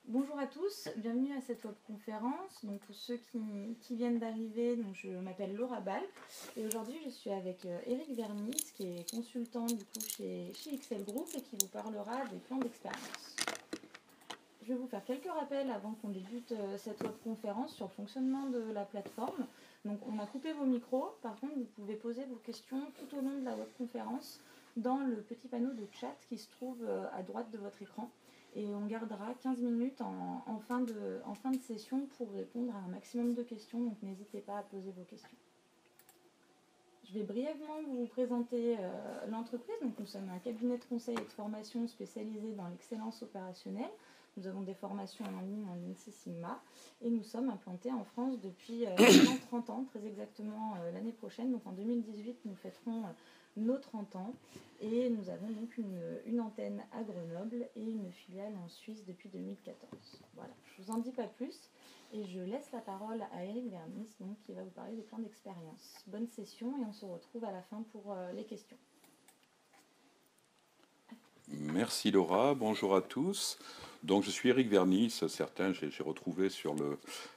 Bonjour à tous, bienvenue à cette webconférence. Donc pour ceux qui viennent d'arriver, donc je m'appelle Laura Ball et aujourd'hui je suis avec Eric Vernis qui est consultant du coup chez XL Group et qui vous parlera des plans d'expérience. Je vais vous faire quelques rappels avant qu'on débute cette webconférence sur le fonctionnement de la plateforme. Donc on a coupé vos micros, par contre vous pouvez poser vos questions tout au long de la webconférence dans le petit panneau de chat qui se trouve à droite de votre écran. Et on gardera 15 minutes en fin de session pour répondre à un maximum de questions, donc n'hésitez pas à poser vos questions. Je vais brièvement vous présenter l'entreprise. Donc, nous sommes un cabinet de conseil et de formation spécialisé dans l'excellence opérationnelle. Nous avons des formations en ligne en Lean Six Sigma et nous sommes implantés en France depuis 30 ans, très exactement l'année prochaine. Donc en 2018, nous fêterons nos 30 ans et nous avons donc une antenne à Grenoble et une filiale en Suisse depuis 2014. Voilà, je ne vous en dis pas plus. Et je laisse la parole à Eric Vernis, donc, qui va vous parler des plans d'expérience. Bonne session et on se retrouve à la fin pour les questions. Merci Laura, bonjour à tous. Donc je suis Eric Vernis, certains j'ai retrouvé sur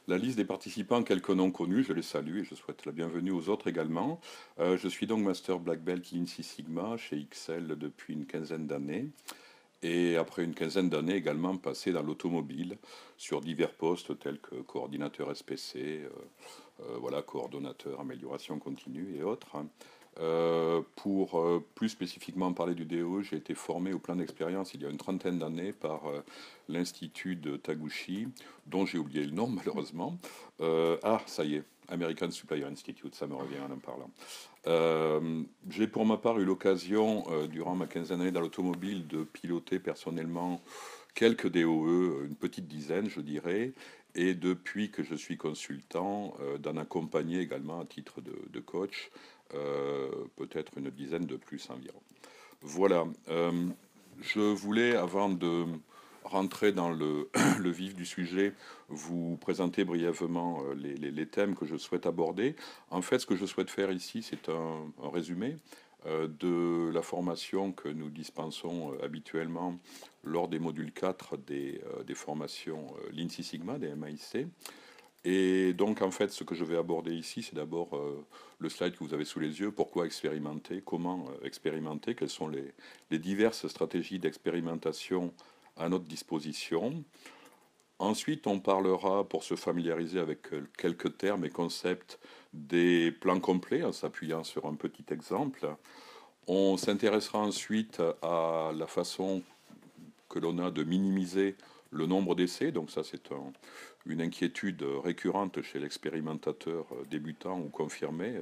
la liste des participants quelques noms connus, je les salue et je souhaite la bienvenue aux autres également. Je suis donc Master Black Belt Lean Six Sigma chez XL depuis une quinzaine d'années. Et après une quinzaine d'années également passé dans l'automobile sur divers postes tels que coordinateur SPC, voilà, coordonnateur amélioration continue et autres. Pour plus spécifiquement parler du DO, j'ai été formé au plan d'expérience il y a une trentaine d'années par l'Institut de Taguchi, dont j'ai oublié le nom malheureusement. Ça y est, American Supplier Institute, ça me revient en parlant. J'ai pour ma part eu l'occasion, durant ma quinzaine d'années dans l'automobile, de piloter personnellement quelques DOE, une petite dizaine je dirais, et depuis que je suis consultant, d'en accompagner également à titre de coach, peut-être une dizaine de plus environ. Voilà, je voulais, avant de rentrer dans le vif du sujet, vous présenter brièvement les thèmes que je souhaite aborder. En fait, ce que je souhaite faire ici, c'est un résumé de la formation que nous dispensons habituellement lors des modules 4 des formations Lean Six Sigma, des MAIC. Et donc, en fait, ce que je vais aborder ici, c'est d'abord le slide que vous avez sous les yeux. Pourquoi expérimenter? Comment expérimenter? Quelles sont les diverses stratégies d'expérimentation à notre disposition? Ensuite, on parlera, pour se familiariser avec quelques termes et concepts, des plans complets, en s'appuyant sur un petit exemple. On s'intéressera ensuite à la façon que l'on a de minimiser le nombre d'essais. Donc ça, c'est une inquiétude récurrente chez l'expérimentateur débutant ou confirmé.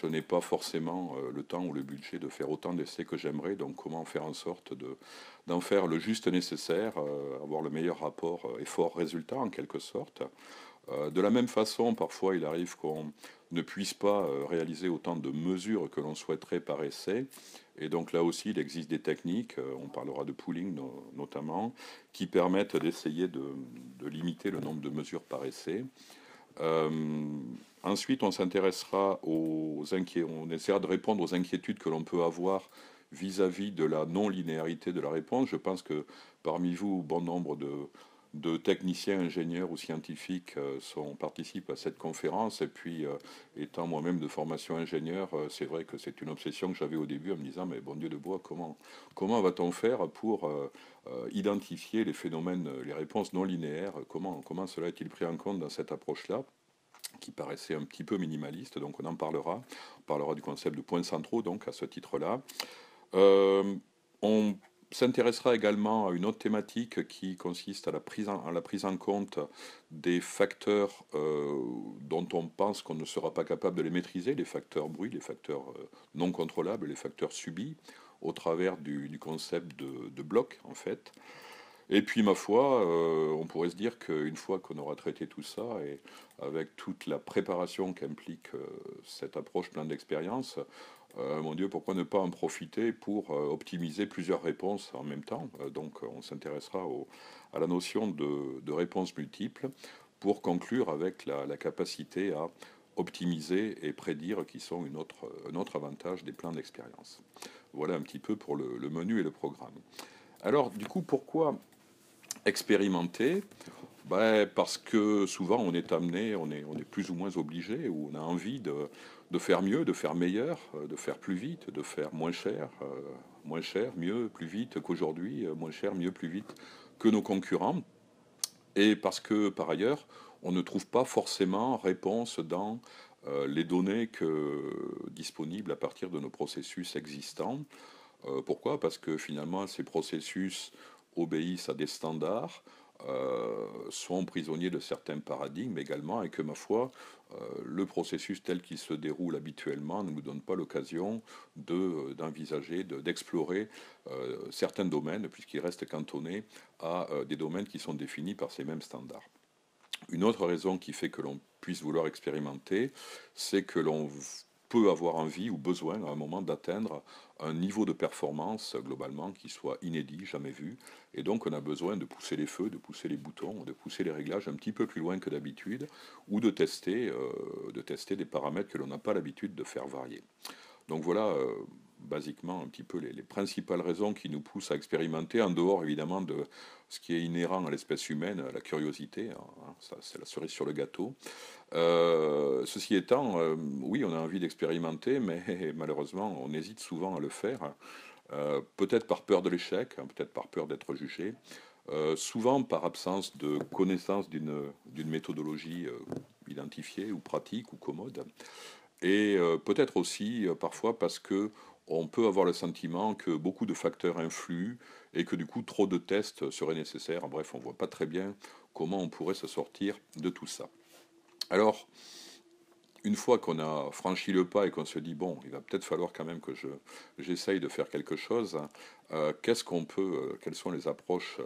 Je n'ai pas forcément le temps ou le budget de faire autant d'essais que j'aimerais, donc comment faire en sorte d'en faire le juste nécessaire, avoir le meilleur rapport effort-résultat en quelque sorte. De la même façon, parfois il arrive qu'on ne puisse pas réaliser autant de mesures que l'on souhaiterait par essai. Et donc là aussi, il existe des techniques, on parlera de pooling notamment, qui permettent d'essayer de limiter le nombre de mesures par essai. Euh, Ensuite, on s'intéressera on essaiera de répondre aux inquiétudes que l'on peut avoir vis-à-vis de la non-linéarité de la réponse. Je pense que parmi vous, bon nombre de techniciens, ingénieurs ou scientifiques participent à cette conférence. Et puis, étant moi-même de formation ingénieur, c'est vrai que c'est une obsession que j'avais au début en me disant, mais bon Dieu de bois, comment va-t-on faire pour identifier les phénomènes, les réponses non linéaires? Comment cela est-il pris en compte dans cette approche-là, qui paraissait un petit peu minimaliste, donc on en parlera. On parlera du concept de points centraux, donc à ce titre-là. On s'intéressera également à une autre thématique qui consiste à la prise en compte des facteurs dont on pense qu'on ne sera pas capable de les maîtriser, les facteurs bruit, les facteurs non contrôlables, les facteurs subis, au travers du concept de bloc, en fait. Et puis, ma foi, on pourrait se dire qu'une fois qu'on aura traité tout ça, et avec toute la préparation qu'implique cette approche plein d'expérience, mon Dieu, pourquoi ne pas en profiter pour optimiser plusieurs réponses en même temps? Donc, on s'intéressera à la notion de réponse multiple pour conclure avec la capacité à optimiser et prédire, qui sont un autre avantage des plans d'expérience. Voilà un petit peu pour le menu et le programme. Alors, du coup, pourquoi Expérimenter, ben, parce que souvent on est amené, on est plus ou moins obligé, ou on a envie de faire mieux, de faire meilleur, de faire plus vite, de faire moins cher, mieux, plus vite qu'aujourd'hui, moins cher, mieux, plus vite que nos concurrents. Et parce que par ailleurs, on ne trouve pas forcément réponse dans les données disponibles à partir de nos processus existants. Pourquoi? Parce que finalement, ces processus obéissent à des standards, sont prisonniers de certains paradigmes également, et que, ma foi, le processus tel qu'il se déroule habituellement ne nous donne pas l'occasion d'envisager, d'explorer certains domaines, puisqu'ils restent cantonnés à des domaines qui sont définis par ces mêmes standards. Une autre raison qui fait que l'on puisse vouloir expérimenter, c'est que l'on peut avoir envie ou besoin à un moment d'atteindre un niveau de performance globalement qui soit inédit, jamais vu. Et donc on a besoin de pousser les feux, de pousser les boutons, de pousser les réglages un petit peu plus loin que d'habitude, ou de tester des paramètres que l'on n'a pas l'habitude de faire varier. Donc voilà, basiquement, un petit peu les principales raisons qui nous poussent à expérimenter, en dehors évidemment de ce qui est inhérent à l'espèce humaine, la curiosité, hein, ça c'est la cerise sur le gâteau. Ceci étant, oui, on a envie d'expérimenter, mais malheureusement, on hésite souvent à le faire, peut-être par peur de l'échec, hein, peut-être par peur d'être jugé, souvent par absence de connaissance d'une méthodologie identifiée ou pratique ou commode. Et peut-être aussi parfois parce que on peut avoir le sentiment que beaucoup de facteurs influent et que du coup trop de tests seraient nécessaires. Bref, on ne voit pas très bien comment on pourrait se sortir de tout ça. Alors, une fois qu'on a franchi le pas et qu'on se dit, bon, il va peut-être falloir quand même que j'essaye de faire quelque chose, quelles sont les approches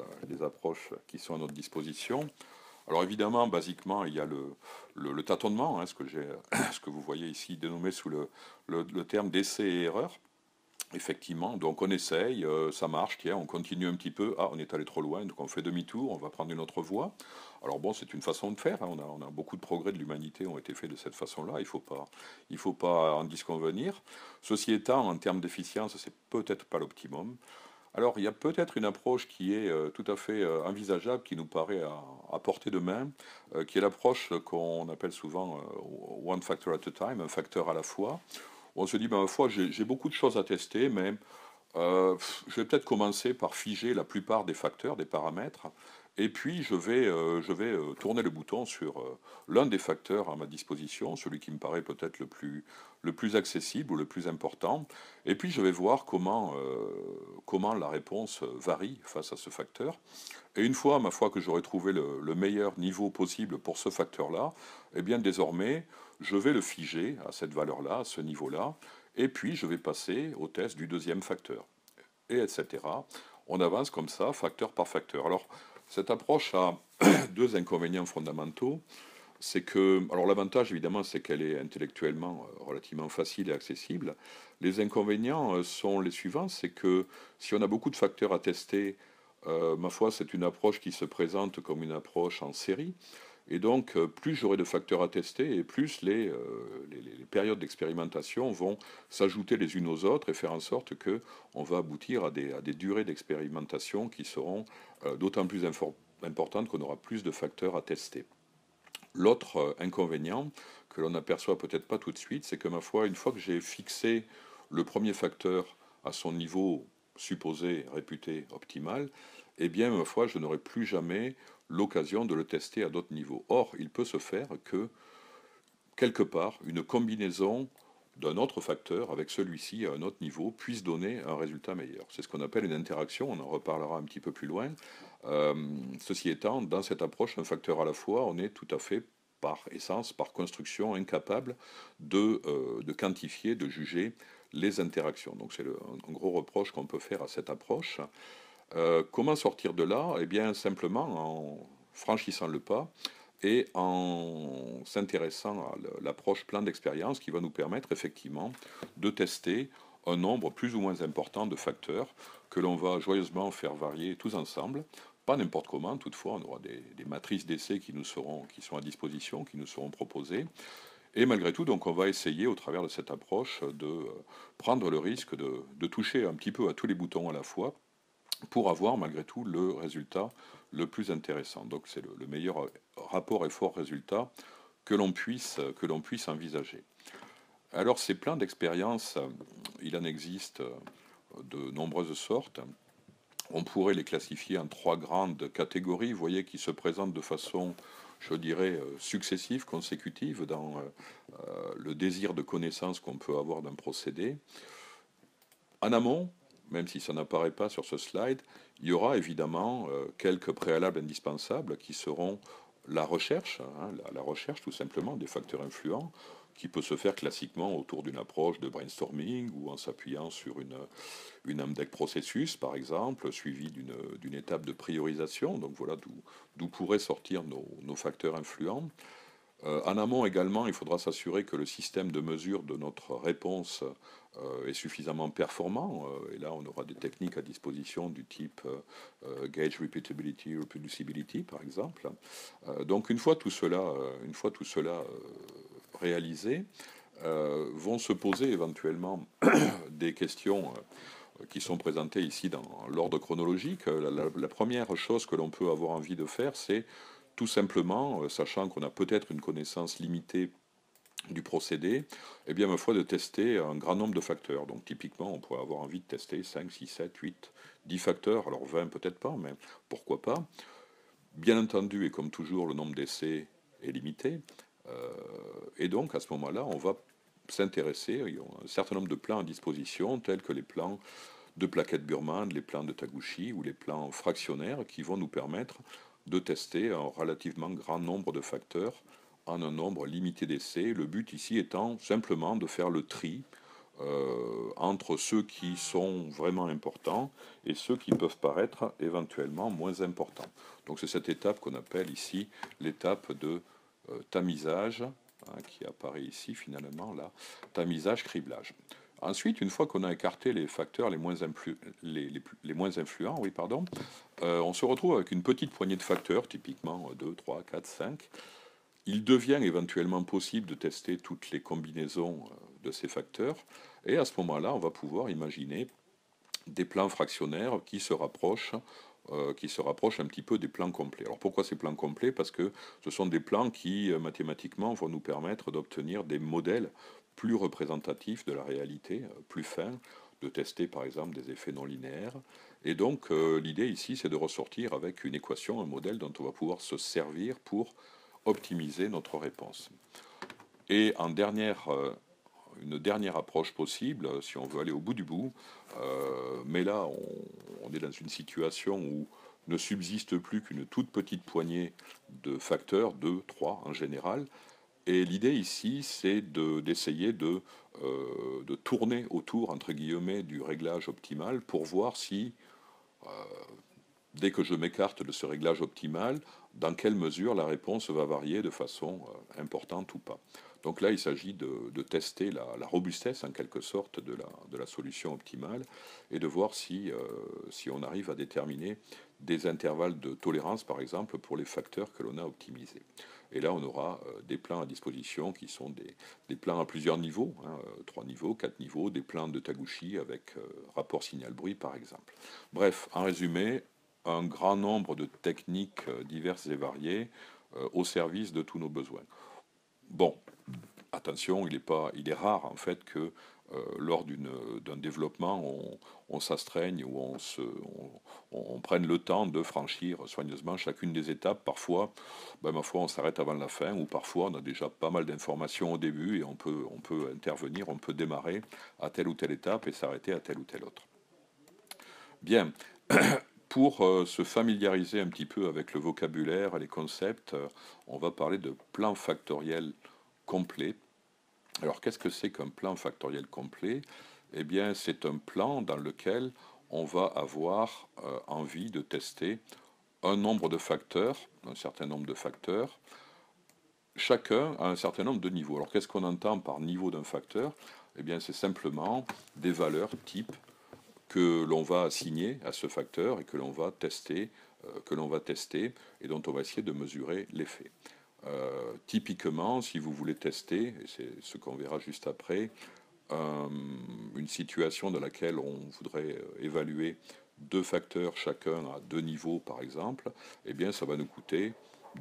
qui sont à notre disposition? Alors évidemment, basiquement, il y a le tâtonnement, hein, ce que vous voyez ici dénommé sous le terme d'essai et erreur. Effectivement, donc on essaye, ça marche, tiens, on continue un petit peu, ah, on est allé trop loin, donc on fait demi-tour, on va prendre une autre voie. Alors bon, c'est une façon de faire, hein, on a beaucoup de progrès de l'humanité ont été faits de cette façon-là, il faut pas en disconvenir. Ceci étant, en termes d'efficience, c'est peut-être pas l'optimum. Alors, il y a peut-être une approche qui est tout à fait envisageable, qui nous paraît à portée de main, qui est l'approche qu'on appelle souvent one factor at a time, un facteur à la fois. On se dit, ben, ma foi, j'ai beaucoup de choses à tester, mais je vais peut-être commencer par figer la plupart des facteurs, des paramètres, et puis je vais tourner le bouton sur l'un des facteurs à ma disposition, celui qui me paraît peut-être le plus accessible ou le plus important, et puis je vais voir comment la réponse varie face à ce facteur. Et une fois, ma foi, que j'aurai trouvé le meilleur niveau possible pour ce facteur-là, eh bien désormais, je vais le figer à cette valeur-là, à ce niveau-là, et puis je vais passer au test du deuxième facteur, et etc. On avance comme ça, facteur par facteur. Alors, cette approche a deux inconvénients fondamentaux. C'est que, alors l'avantage évidemment, c'est qu'elle est intellectuellement relativement facile et accessible. Les inconvénients sont les suivants, c'est que si on a beaucoup de facteurs à tester, ma foi, c'est une approche qui se présente comme une approche en série. Et donc, plus j'aurai de facteurs à tester, et plus les périodes d'expérimentation vont s'ajouter les unes aux autres et faire en sorte que on va aboutir à des durées d'expérimentation qui seront d'autant plus importantes qu'on aura plus de facteurs à tester. L'autre inconvénient que l'on n'aperçoit peut-être pas tout de suite, c'est que ma foi, une fois que j'ai fixé le premier facteur à son niveau supposé, réputé, optimal, eh bien, ma foi, je n'aurai plus jamais l'occasion de le tester à d'autres niveaux. Or, il peut se faire que, quelque part, une combinaison d'un autre facteur avec celui-ci à un autre niveau puisse donner un résultat meilleur. C'est ce qu'on appelle une interaction, on en reparlera un petit peu plus loin. Ceci étant, dans cette approche, un facteur à la fois, on est tout à fait, par essence, par construction, incapable de quantifier, de juger les interactions. Donc c'est un gros reproche qu'on peut faire à cette approche. Comment sortir de là? Eh bien, simplement en franchissant le pas et en s'intéressant à l'approche plan d'expérience qui va nous permettre effectivement de tester un nombre plus ou moins important de facteurs que l'on va joyeusement faire varier tous ensemble. Pas n'importe comment, toutefois, on aura des matrices d'essais qui sont à disposition, qui nous seront proposées. Et malgré tout, donc, on va essayer, au travers de cette approche, de prendre le risque de toucher un petit peu à tous les boutons à la fois, pour avoir malgré tout le résultat le plus intéressant. Donc c'est le meilleur rapport effort-résultat que l'on puisse envisager. Alors ces plans d'expérience, il en existe de nombreuses sortes. On pourrait les classifier en trois grandes catégories, vous voyez, qui se présentent de façon, je dirais, successive, consécutive, dans le désir de connaissance qu'on peut avoir d'un procédé. En amont, même si ça n'apparaît pas sur ce slide, il y aura évidemment quelques préalables indispensables qui seront la recherche, hein, la recherche tout simplement des facteurs influents, qui peut se faire classiquement autour d'une approche de brainstorming ou en s'appuyant sur une AMDEC processus, par exemple, suivie d'une étape de priorisation. Donc voilà d'où pourraient sortir nos facteurs influents. En amont également, il faudra s'assurer que le système de mesure de notre réponse est suffisamment performant. Et là, on aura des techniques à disposition du type gauge repeatability, reproducibility, par exemple. Donc une fois tout cela réalisé, vont se poser éventuellement des questions qui sont présentées ici dans l'ordre chronologique. La première chose que l'on peut avoir envie de faire, c'est tout simplement, sachant qu'on a peut-être une connaissance limitée du procédé, eh bien, ma foi, de tester un grand nombre de facteurs. Donc, typiquement, on pourrait avoir envie de tester 5, 6, 7, 8, 10 facteurs. Alors, 20 peut-être pas, mais pourquoi pas. Bien entendu, et comme toujours, le nombre d'essais est limité. Et donc, à ce moment-là, on va s'intéresser, il y a un certain nombre de plans à disposition, tels que les plans de plaquettes Burman, les plans de Taguchi ou les plans fractionnaires qui vont nous permettre de tester un relativement grand nombre de facteurs en un nombre limité d'essais. Le but ici étant simplement de faire le tri entre ceux qui sont vraiment importants et ceux qui peuvent paraître éventuellement moins importants. Donc c'est cette étape qu'on appelle ici l'étape de tamisage, hein, qui apparaît ici finalement là, tamisage, criblage. Ensuite, une fois qu'on a écarté les facteurs les moins influents, oui, pardon, on se retrouve avec une petite poignée de facteurs, typiquement 2, 3, 4, 5. Il devient éventuellement possible de tester toutes les combinaisons de ces facteurs, et à ce moment-là, on va pouvoir imaginer des plans fractionnaires qui se rapprochent un petit peu des plans complets. Alors pourquoi ces plans complets? Parce que ce sont des plans qui, mathématiquement, vont nous permettre d'obtenir des modèles plus représentatifs de la réalité, plus fins, de tester par exemple des effets non linéaires. Et donc l'idée ici, c'est de ressortir avec une équation, un modèle dont on va pouvoir se servir pour optimiser notre réponse. Et en une dernière approche possible, si on veut aller au bout du bout, mais là on est dans une situation où ne subsiste plus qu'une toute petite poignée de facteurs, 2, 3 en général, et l'idée ici c'est d'essayer de tourner autour, entre guillemets, du réglage optimal pour voir si, dès que je m'écarte de ce réglage optimal, dans quelle mesure la réponse va varier de façon importante ou pas. Donc là, il s'agit de tester la robustesse, en quelque sorte, de la solution optimale et de voir si on arrive à déterminer des intervalles de tolérance, par exemple, pour les facteurs que l'on a optimisés. Et là, on aura des plans à disposition qui sont des plans à plusieurs niveaux, hein, 3 niveaux, 4 niveaux, des plans de Taguchi avec rapport signal-bruit, par exemple. Bref, en résumé, un grand nombre de techniques diverses et variées au service de tous nos besoins. Bon, attention, il est rare en fait que lors d'un développement, on s'astreigne ou on prenne le temps de franchir soigneusement chacune des étapes. Parfois, ma foi, on s'arrête avant la fin, ou parfois on a déjà pas mal d'informations au début et on peut intervenir, on peut démarrer à telle ou telle étape et s'arrêter à telle ou telle autre. Bien. Pour se familiariser un petit peu avec le vocabulaire et les concepts, on va parler de plan factoriel complet. Alors, qu'est-ce que c'est qu'un plan factoriel complet? Eh bien, c'est un plan dans lequel on va avoir envie de tester un nombre de facteurs, un certain nombre de facteurs, chacun à un certain nombre de niveaux. Alors, qu'est-ce qu'on entend par niveau d'un facteur? Eh bien, c'est simplement des valeurs type que l'on va assigner à ce facteur et que l'on va tester, et dont on va essayer de mesurer l'effet. Typiquement, si vous voulez tester, et c'est ce qu'on verra juste après, une situation dans laquelle on voudrait évaluer deux facteurs chacun à deux niveaux par exemple, eh bien ça va nous coûter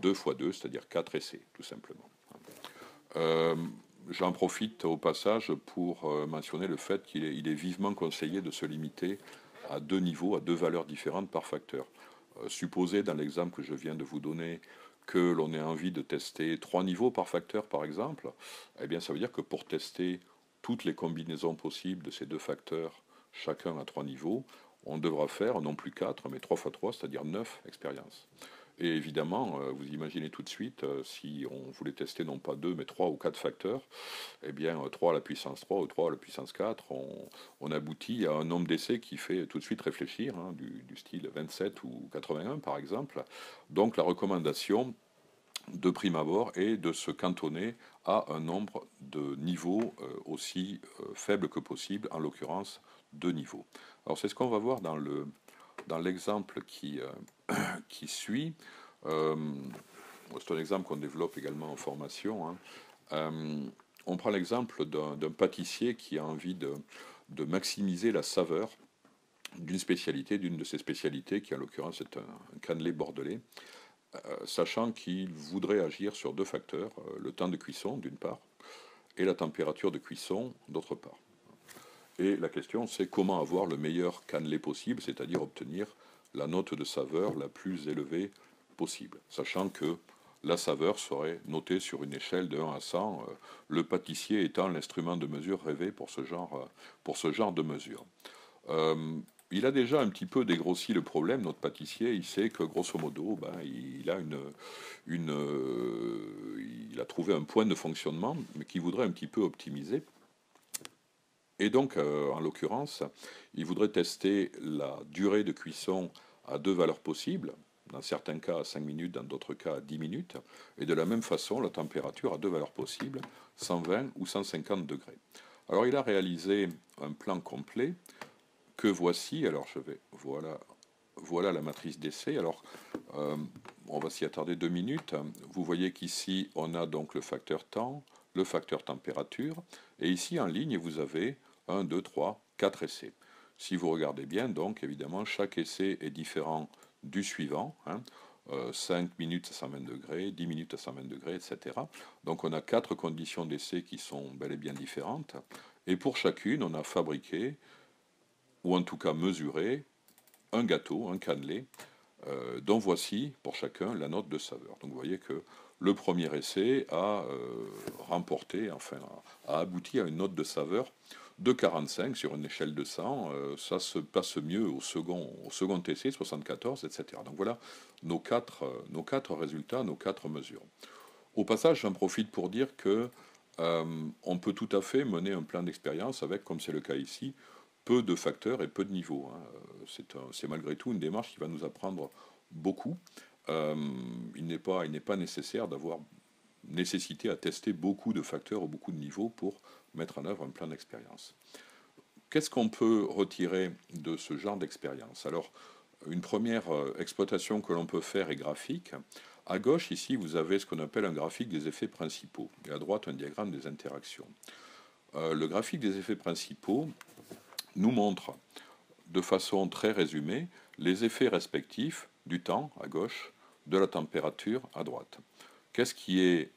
2 fois 2, c'est-à-dire 4 essais, tout simplement. Euh, J'en profite au passage pour mentionner le fait qu'il est vivement conseillé de se limiter à deux niveaux, à deux valeurs différentes par facteur. Supposez dans l'exemple que je viens de vous donner que l'on ait envie de tester 3 niveaux par facteur par exemple, eh bien ça veut dire que pour tester toutes les combinaisons possibles de ces deux facteurs, chacun à 3 niveaux, on devra faire non plus 4 mais 3 fois 3, c'est-à-dire 9 expériences. Et évidemment, vous imaginez tout de suite, si on voulait tester non pas 2 mais 3 ou 4 facteurs, eh bien 3 à la puissance 3 ou 3 à la puissance 4, on aboutit à un nombre d'essais qui fait tout de suite réfléchir, hein, du style 27 ou 81 par exemple. Donc la recommandation de prime abord est de se cantonner à un nombre de niveaux aussi faible que possible, en l'occurrence 2 niveaux. Alors c'est ce qu'on va voir dans l'exemple qui suit. Euh, c'est un exemple qu'on développe également en formation, hein. On prend l'exemple d'un pâtissier qui a envie de maximiser la saveur d'une spécialité, d'une de ses spécialités, qui en l'occurrence est un cannelé bordelais, sachant qu'il voudrait agir sur deux facteurs, le temps de cuisson d'une part, et la température de cuisson d'autre part. Et la question c'est comment avoir le meilleur cannelé possible, c'est-à-dire obtenir la note de saveur la plus élevée possible, sachant que la saveur serait notée sur une échelle de 1 à 100, le pâtissier étant l'instrument de mesure rêvé pour ce genre de mesure. Euh, il a déjà un petit peu dégrossi le problème, notre pâtissier. Il sait que grosso modo, ben, il a trouvé un point de fonctionnement, mais qu'il voudrait un petit peu optimiser. Et donc, en l'occurrence, il voudrait tester la durée de cuisson à deux valeurs possibles, dans certains cas à 5 minutes, dans d'autres cas à 10 minutes, et de la même façon la température à deux valeurs possibles, 120 ou 150 degrés. Alors il a réalisé un plan complet que voici. Alors voilà la matrice d'essai. Alors on va s'y attarder 2 minutes. Vous voyez qu'ici on a donc le facteur temps, le facteur température, et ici en ligne vous avez 1, 2, 3, 4 essais. Si vous regardez bien, donc évidemment chaque essai est différent du suivant, hein. 5 minutes à 120 degrés, 10 minutes à 120 degrés, etc. Donc on a 4 conditions d'essai qui sont bel et bien différentes. Et pour chacune, on a fabriqué, ou en tout cas mesuré, un gâteau, un cannelé, dont voici pour chacun la note de saveur. Donc vous voyez que le premier essai a remporté, enfin a abouti à une note de saveur de 45 sur une échelle de 100. Ça se passe mieux au second essai, 74, etc. Donc voilà nos quatre résultats, nos quatre mesures. Au passage, j'en profite pour dire que on peut tout à fait mener un plan d'expérience avec, comme c'est le cas ici, peu de facteurs et peu de niveaux, hein. C'est malgré tout une démarche qui va nous apprendre beaucoup. Euh, il n'est pas nécessaire d'avoir nécessité à tester beaucoup de facteurs ou beaucoup de niveaux pour mettre en œuvre un plan d'expérience. Qu'est-ce qu'on peut retirer de ce genre d'expérience? Alors, une première exploitation que l'on peut faire est graphique. À gauche, ici, vous avez ce qu'on appelle un graphique des effets principaux, et à droite, un diagramme des interactions. Le graphique des effets principaux nous montre de façon très résumée les effets respectifs du temps à gauche, de la température à droite. Qu'est-ce qui est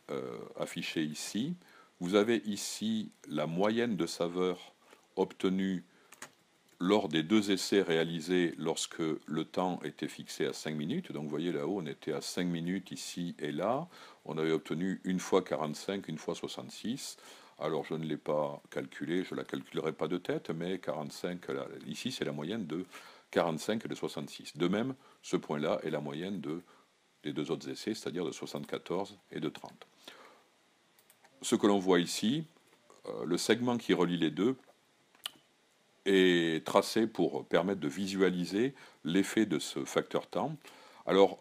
affiché ici? Vous avez ici la moyenne de saveur obtenue lors des deux essais réalisés lorsque le temps était fixé à 5 minutes. Donc vous voyez là-haut, on était à 5 minutes ici et là. On avait obtenu une fois 45, une fois 66. Alors je ne l'ai pas calculé, je ne la calculerai pas de tête, mais 45, là, ici c'est la moyenne de 45 et de 66. De même, ce point-là est la moyenne des deux autres essais, c'est-à-dire de 74 et de 30. Ce que l'on voit ici, le segment qui relie les deux est tracé pour permettre de visualiser l'effet de ce facteur temps. Alors,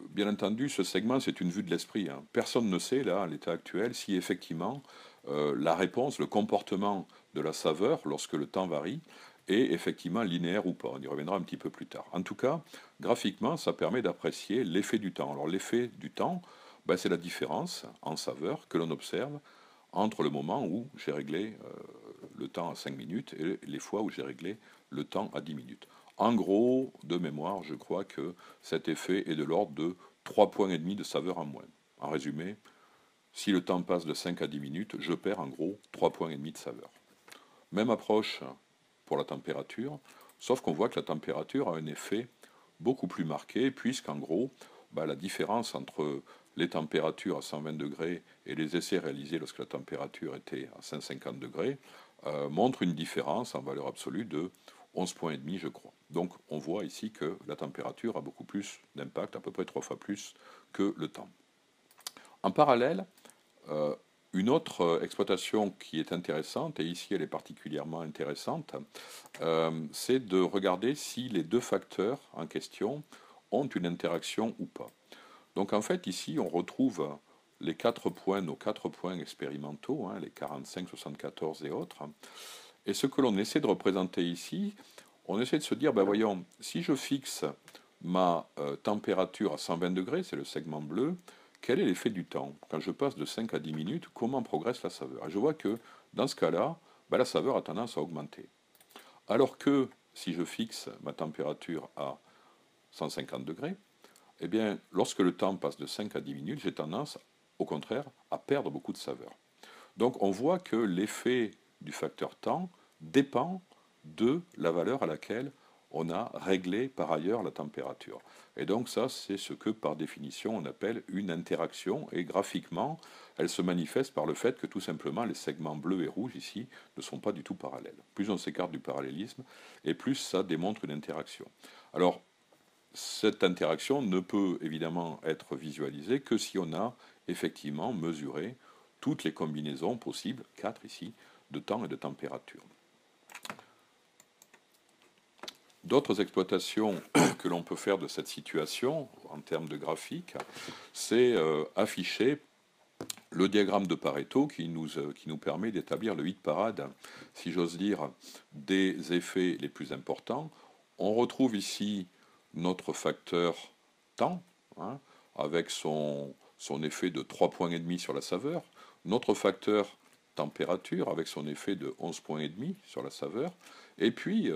bien entendu, ce segment, c'est une vue de l'esprit, hein. Personne ne sait, là, à l'état actuel, si effectivement la réponse, le comportement de la saveur, lorsque le temps varie, est effectivement linéaire ou pas. On y reviendra un petit peu plus tard. En tout cas, graphiquement, ça permet d'apprécier l'effet du temps. Alors, l'effet du temps, ben, c'est la différence en saveur que l'on observe entre le moment où j'ai réglé le temps à 5 minutes et les fois où j'ai réglé le temps à 10 minutes. En gros, de mémoire, je crois que cet effet est de l'ordre de 3,5 points de saveur en moins. En résumé, si le temps passe de 5 à 10 minutes, je perds en gros 3,5 points de saveur. Même approche pour la température, sauf qu'on voit que la température a un effet beaucoup plus marqué, puisqu'en gros, la différence entre les températures à 120 degrés et les essais réalisés lorsque la température était à 150 degrés montre une différence en valeur absolue de 11,5 points, je crois. Donc on voit ici que la température a beaucoup plus d'impact, à peu près 3 fois plus que le temps. En parallèle, une autre exploitation qui est intéressante, et ici elle est particulièrement intéressante, c'est de regarder si les deux facteurs en question ont une interaction ou pas. Donc en fait ici on retrouve les 4 points, nos 4 points expérimentaux, les 45, 74 et autres. Et ce que l'on essaie de représenter ici, on essaie de se dire, voyons, si je fixe ma température à 120 degrés, c'est le segment bleu, quel est l'effet du temps? Quand je passe de 5 à 10 minutes, comment progresse la saveur? Et je vois que dans ce cas-là, la saveur a tendance à augmenter. Alors que si je fixe ma température à 150 degrés, eh bien, lorsque le temps passe de 5 à 10 minutes, j'ai tendance, au contraire, à perdre beaucoup de saveur. Donc on voit que l'effet du facteur temps dépend de la valeur à laquelle on a réglé par ailleurs la température. Et donc ça, c'est ce que par définition on appelle une interaction, et graphiquement, elle se manifeste par le fait que tout simplement les segments bleus et rouges ici ne sont pas du tout parallèles. Plus on s'écarte du parallélisme, et plus ça démontre une interaction. Alors, cette interaction ne peut évidemment être visualisée que si on a effectivement mesuré toutes les combinaisons possibles, 4 ici, de temps et de température. D'autres exploitations que l'on peut faire de cette situation, en termes de graphique, c'est afficher le diagramme de Pareto qui nous permet d'établir le hit parade, si j'ose dire, des effets les plus importants. On retrouve ici notre facteur temps, avec son effet de 3,5 points sur la saveur, notre facteur température avec son effet de 11,5 points sur la saveur, et puis,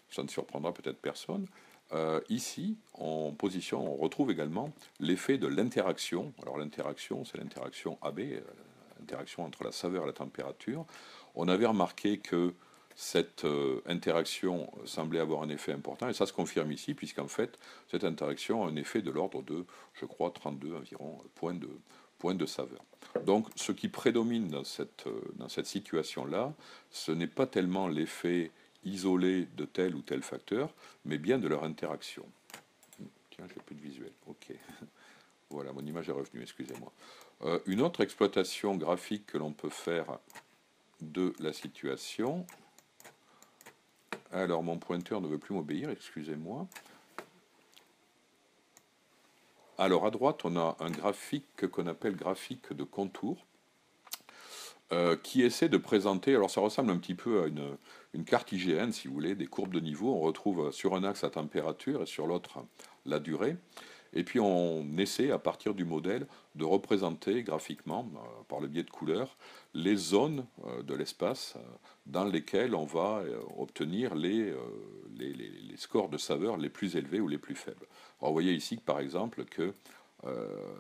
ça ne surprendra peut-être personne, ici, en position, on retrouve également l'effet de l'interaction. Alors l'interaction, c'est l'interaction AB, l'interaction entre la saveur et la température. On avait remarqué que cette interaction semblait avoir un effet important, et ça se confirme ici, puisqu'en fait, cette interaction a un effet de l'ordre de, je crois, 32 environ points de saveur. Donc, ce qui prédomine dans cette situation-là, ce n'est pas tellement l'effet isolé de tel ou tel facteur, mais bien de leur interaction. Tiens, j'ai plus de visuel. Ok. Voilà, mon image est revenue, excusez-moi. Une autre exploitation graphique que l'on peut faire de la situation. Alors, mon pointeur ne veut plus m'obéir, excusez-moi. Alors, à droite, on a un graphique qu'on appelle graphique de contour, qui essaie de présenter, alors ça ressemble un petit peu à une carte IGN, si vous voulez, des courbes de niveau. On retrouve sur un axe la température et sur l'autre la durée. Et puis on essaie, à partir du modèle, de représenter graphiquement, par le biais de couleurs, les zones de l'espace dans lesquelles on va obtenir les scores de saveur les plus élevés ou les plus faibles. Alors vous voyez ici, par exemple, que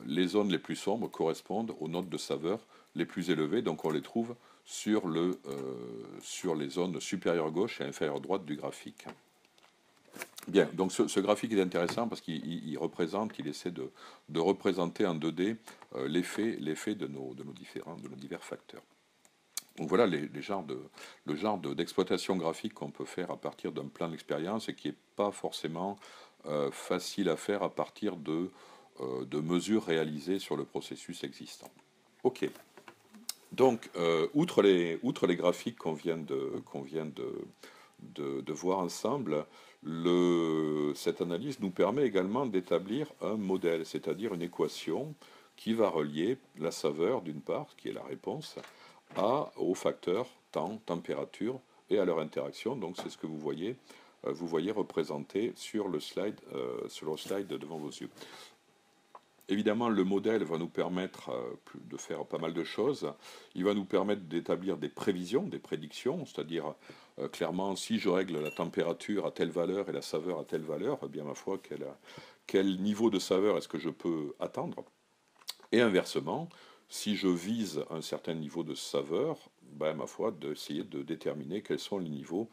les zones les plus sombres correspondent aux notes de saveur les plus élevées, donc on les trouve sur les zones supérieures gauche et inférieure droite du graphique. Bien, donc ce graphique est intéressant parce qu'il essaie de représenter en 2D l'effet de nos divers facteurs. Donc voilà le genre d'exploitation graphique qu'on peut faire à partir d'un plan d'expérience et qui n'est pas forcément facile à faire à partir de mesures réalisées sur le processus existant. Ok. Donc, outre les graphiques qu'on vient de voir ensemble, cette analyse nous permet également d'établir un modèle, c'est-à-dire une équation qui va relier la saveur, d'une part, qui est la réponse, aux facteurs temps, température et à leur interaction. Donc c'est ce que vous voyez représenté sur le slide devant vos yeux. évidemment, le modèle va nous permettre de faire pas mal de choses. Il va nous permettre d'établir des prévisions, des prédictions, c'est-à-dire clairement, si je règle la température à telle valeur et la saveur à telle valeur, eh bien, ma foi, quel niveau de saveur est-ce que je peux attendre? Et inversement, si je vise un certain niveau de saveur, ben, ma foi, d'essayer de déterminer quels sont les niveaux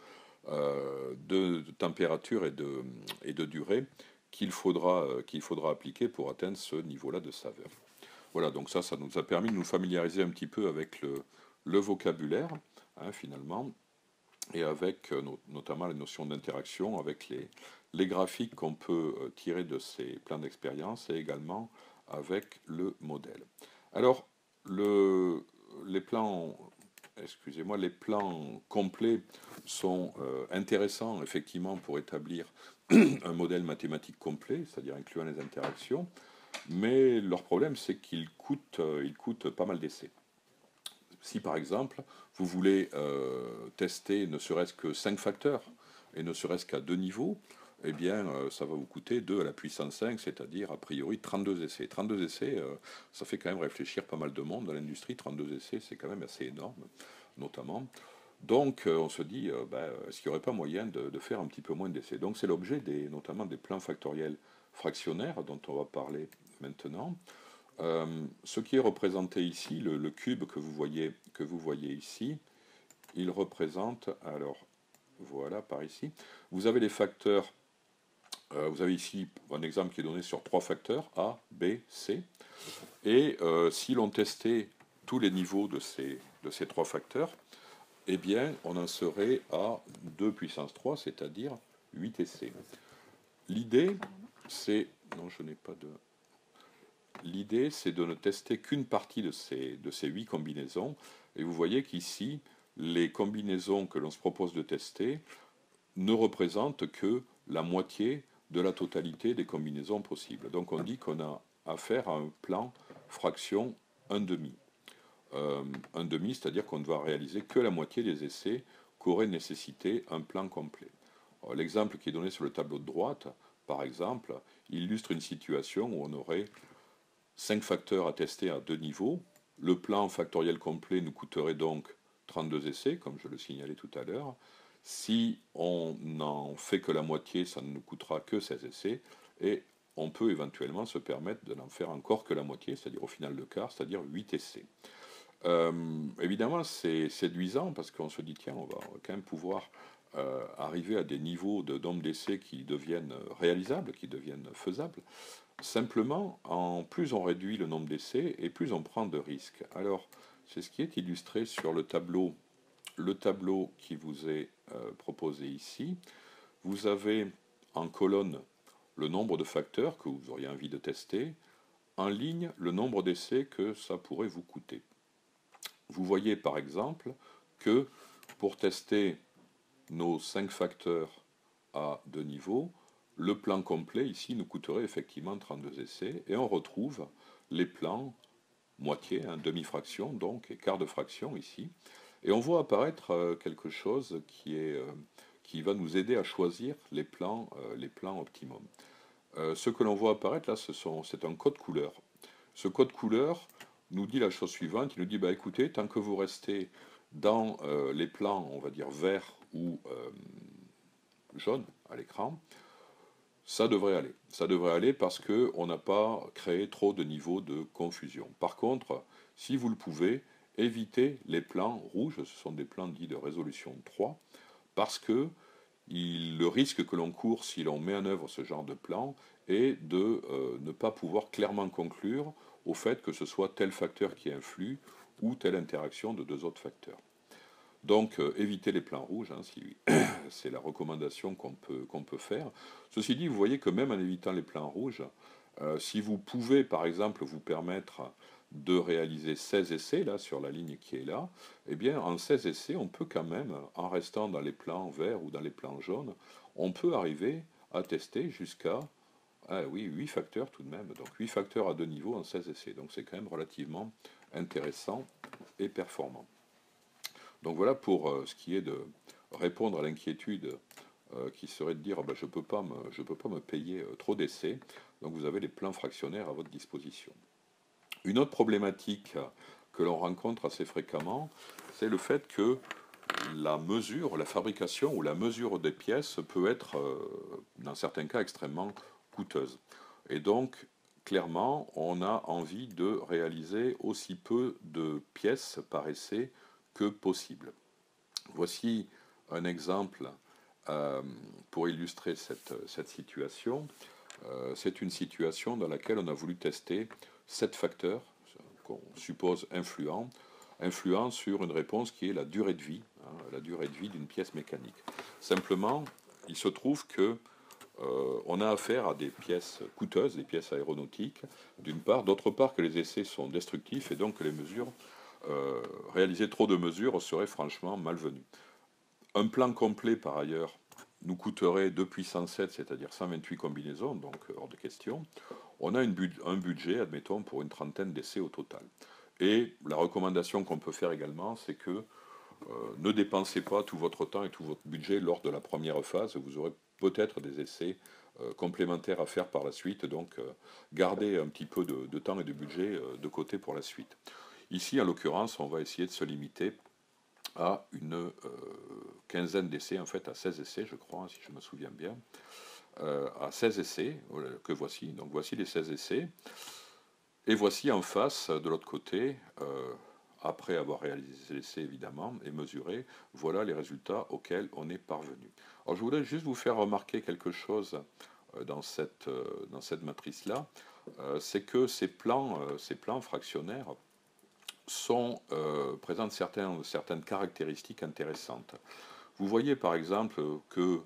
de température et de durée qu'il faudra appliquer pour atteindre ce niveau-là de saveur. Voilà, donc ça nous a permis de nous familiariser un petit peu avec le vocabulaire, hein, finalement, et avec notamment les notions d'interaction, avec les graphiques qu'on peut tirer de ces plans d'expérience, et également avec le modèle. Alors, les plans, excusez-moi, les plans complets sont intéressants effectivement pour établir un modèle mathématique complet, c'est-à-dire incluant les interactions, mais leur problème c'est ils coûtent pas mal d'essais. Si par exemple vous voulez tester ne serait-ce que 5 facteurs et ne serait-ce qu'à 2 niveaux, eh bien ça va vous coûter 2 à la puissance 5, c'est-à-dire a priori 32 essais. 32 essais, ça fait quand même réfléchir pas mal de monde dans l'industrie. 32 essais, c'est quand même assez énorme, notamment. Donc on se dit, est-ce qu'il n'y aurait pas moyen de faire un petit peu moins d'essais? Donc c'est l'objet notamment des plans factoriels fractionnaires dont on va parler maintenant. Ce qui est représenté ici, le cube que vous voyez ici, il représente, alors voilà par ici, vous avez les facteurs, vous avez ici un exemple qui est donné sur 3 facteurs, A, B, C, et si l'on testait tous les niveaux de ces 3 facteurs, eh bien on en serait à 2 puissance 3, c'est-à-dire 8 essais. L'idée, c'est... Non, je n'ai pas de... L'idée, c'est de ne tester qu'une partie de ces 8 combinaisons. Et vous voyez qu'ici, les combinaisons que l'on se propose de tester ne représentent que la moitié de la totalité des combinaisons possibles. Donc on dit qu'on a affaire à un plan fraction 1,5. 1,5, c'est-à-dire qu'on ne va réaliser que la moitié des essais qu'aurait nécessité un plan complet. L'exemple qui est donné sur le tableau de droite, par exemple, illustre une situation où on aurait 5 facteurs à tester à 2 niveaux. Le plan factoriel complet nous coûterait donc 32 essais, comme je le signalais tout à l'heure. Si on n'en fait que la moitié, ça ne nous coûtera que 16 essais. Et on peut éventuellement se permettre de n'en faire encore que la moitié, c'est-à-dire au final le quart, c'est-à-dire 8 essais. Évidemment, c'est séduisant parce qu'on se dit, tiens, on va quand même pouvoir arriver à des niveaux de nombre d'essais qui deviennent réalisables, qui deviennent faisables. Simplement, plus on réduit le nombre d'essais et plus on prend de risques. Alors, c'est ce qui est illustré sur le tableau qui vous est proposé ici. Vous avez en colonne le nombre de facteurs que vous auriez envie de tester, en ligne le nombre d'essais que ça pourrait vous coûter. Vous voyez par exemple que pour tester nos 5 facteurs à 2 niveaux, le plan complet ici nous coûterait effectivement 32 essais et on retrouve les plans moitié, demi-fraction donc et quart de fraction ici. Et on voit apparaître quelque chose qui va nous aider à choisir les plans optimum. Ce que l'on voit apparaître là, c'est un code couleur. Ce code couleur nous dit la chose suivante, il nous dit, écoutez, tant que vous restez dans les plans, on va dire, vert ou jaune à l'écran, ça devrait aller. Ça devrait aller parce qu'on n'a pas créé trop de niveaux de confusion. Par contre, si vous le pouvez, évitez les plans rouges, ce sont des plans dits de résolution 3, parce que le risque que l'on court si l'on met en œuvre ce genre de plan est de ne pas pouvoir clairement conclure au fait que ce soit tel facteur qui influe ou telle interaction de 2 autres facteurs. Donc évitez les plans rouges, c'est la recommandation qu'on peut faire. Ceci dit, vous voyez que même en évitant les plans rouges, si vous pouvez par exemple vous permettre de réaliser 16 essais là sur la ligne qui est là, eh bien en 16 essais, on peut quand même, en restant dans les plans verts ou dans les plans jaunes, on peut arriver à tester jusqu'à 8 facteurs tout de même. Donc 8 facteurs à 2 niveaux en 16 essais. Donc c'est quand même relativement intéressant et performant. Donc voilà pour ce qui est de répondre à l'inquiétude qui serait de dire je peux pas me payer trop d'essais. Donc vous avez les plans fractionnaires à votre disposition. Une autre problématique que l'on rencontre assez fréquemment, c'est le fait que la mesure, la fabrication ou la mesure des pièces peut être, dans certains cas, extrêmement coûteuse. Et donc, clairement, on a envie de réaliser aussi peu de pièces par essai que possible. Voici un exemple pour illustrer cette situation. C'est une situation dans laquelle on a voulu tester 7 facteurs qu'on suppose influents sur une réponse qui est la durée de vie, la durée de vie d'une pièce mécanique. Simplement, il se trouve que on a affaire à des pièces coûteuses, des pièces aéronautiques, d'une part, d'autre part que les essais sont destructifs et donc que les mesures, réaliser trop de mesures serait franchement malvenu. Un plan complet, par ailleurs, nous coûterait 2 puissance 7, c'est-à-dire 128 combinaisons, donc hors de question. On a un budget, admettons, pour une trentaine d'essais au total. Et la recommandation qu'on peut faire également, c'est que ne dépensez pas tout votre temps et tout votre budget lors de la première phase. Vous aurez peut-être des essais complémentaires à faire par la suite, donc gardez un petit peu de temps et de budget de côté pour la suite. Ici, en l'occurrence, on va essayer de se limiter à une quinzaine d'essais, en fait à 16 essais, je crois, si je me souviens bien, à 16 essais que voici. Donc voici les 16 essais. Et voici en face, de l'autre côté, après avoir réalisé l'essai évidemment et mesuré, voilà les résultats auxquels on est parvenu. Alors je voudrais juste vous faire remarquer quelque chose dans cette matrice-là, c'est que ces plans fractionnaires présentent certaines caractéristiques intéressantes. Vous voyez par exemple que,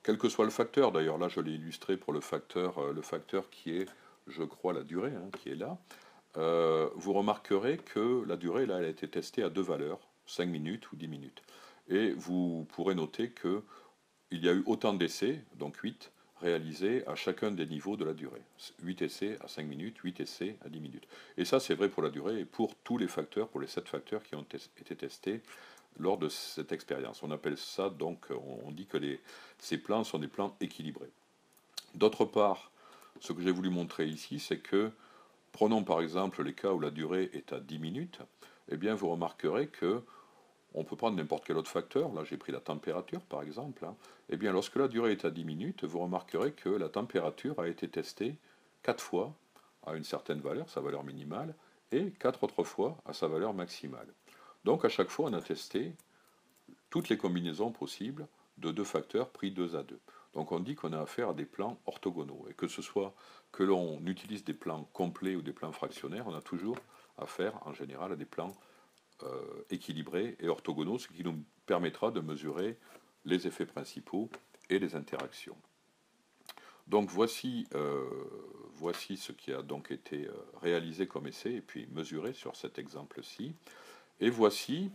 quel que soit le facteur, d'ailleurs là je l'ai illustré pour le facteur qui est, je crois, la durée, qui est là, vous remarquerez que la durée, là, elle a été testée à deux valeurs, 5 minutes ou 10 minutes. Et vous pourrez noter qu'il y a eu autant d'essais, donc 8, réalisés à chacun des niveaux de la durée. 8 essais à 5 minutes, 8 essais à 10 minutes. Et ça, c'est vrai pour la durée et pour tous les facteurs, pour les 7 facteurs qui ont été testés lors de cette expérience. On appelle ça, donc, on dit que ces plans sont des plans équilibrés. D'autre part, ce que j'ai voulu montrer ici, c'est que, prenons par exemple les cas où la durée est à 10 minutes, eh bien vous remarquerez que on peut prendre n'importe quel autre facteur, là j'ai pris la température par exemple, eh bien lorsque la durée est à 10 minutes, vous remarquerez que la température a été testée 4 fois à une certaine valeur, sa valeur minimale, et 4 autres fois à sa valeur maximale. Donc à chaque fois on a testé toutes les combinaisons possibles de deux facteurs pris 2 à 2. Donc on dit qu'on a affaire à des plans orthogonaux, et que ce soit que l'on utilise des plans complets ou des plans fractionnaires, on a toujours affaire en général à des plans équilibrés et orthogonaux, ce qui nous permettra de mesurer les effets principaux et les interactions. Donc voici ce qui a donc été réalisé comme essai et puis mesuré sur cet exemple-ci. Et voici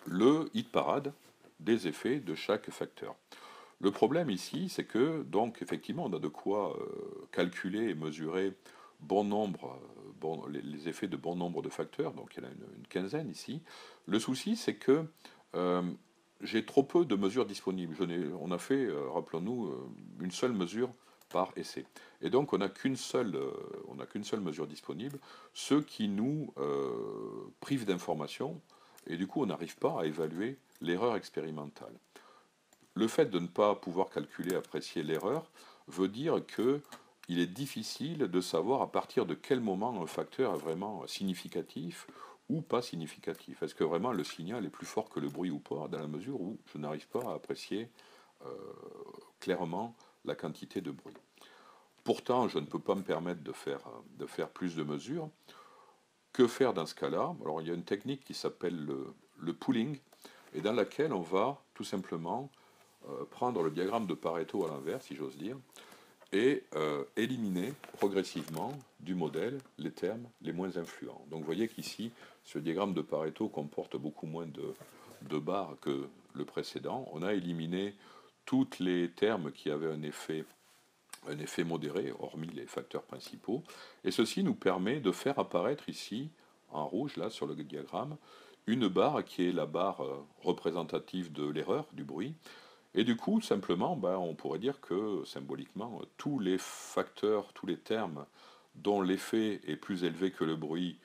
le hit parade des effets de chaque facteur. Le problème ici, c'est que, donc, effectivement, on a de quoi calculer et mesurer les effets de bon nombre de facteurs, donc il y en a une quinzaine ici. Le souci, c'est que j'ai trop peu de mesures disponibles. On a fait, rappelons-nous, une seule mesure par essai. Et donc, on n'a qu'une seule mesure disponible, ce qui nous prive d'informations, et du coup, on n'arrive pas à évaluer l'erreur expérimentale. Le fait de ne pas pouvoir calculer, apprécier l'erreur, veut dire qu'il est difficile de savoir à partir de quel moment un facteur est vraiment significatif ou pas significatif. Est-ce que vraiment le signal est plus fort que le bruit ou pas, dans la mesure où je n'arrive pas à apprécier clairement la quantité de bruit. Pourtant, je ne peux pas me permettre de faire plus de mesures. Que faire dans ce cas-là? Alors, il y a une technique qui s'appelle le pooling, et dans laquelle on va tout simplement prendre le diagramme de Pareto à l'envers, si j'ose dire, et éliminer progressivement du modèle les termes les moins influents. Donc vous voyez qu'ici, ce diagramme de Pareto comporte beaucoup moins de barres que le précédent. On a éliminé tous les termes qui avaient un effet modéré, hormis les facteurs principaux, et ceci nous permet de faire apparaître ici, en rouge, là, sur le diagramme, une barre qui est la barre représentative de l'erreur, du bruit, Et du coup, simplement, ben, on pourrait dire que symboliquement, tous les facteurs, tous les termes dont l'effet est plus élevé que le bruit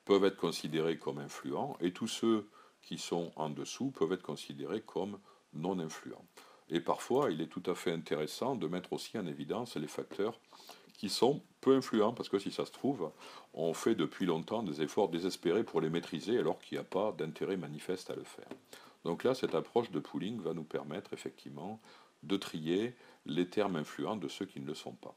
peuvent être considérés comme influents, et tous ceux qui sont en dessous peuvent être considérés comme non influents. Et parfois, il est tout à fait intéressant de mettre aussi en évidence les facteurs qui sont peu influents, parce que si ça se trouve, on fait depuis longtemps des efforts désespérés pour les maîtriser, alors qu'il n'y a pas d'intérêt manifeste à le faire. Donc là, cette approche de pooling va nous permettre effectivement de trier les termes influents de ceux qui ne le sont pas.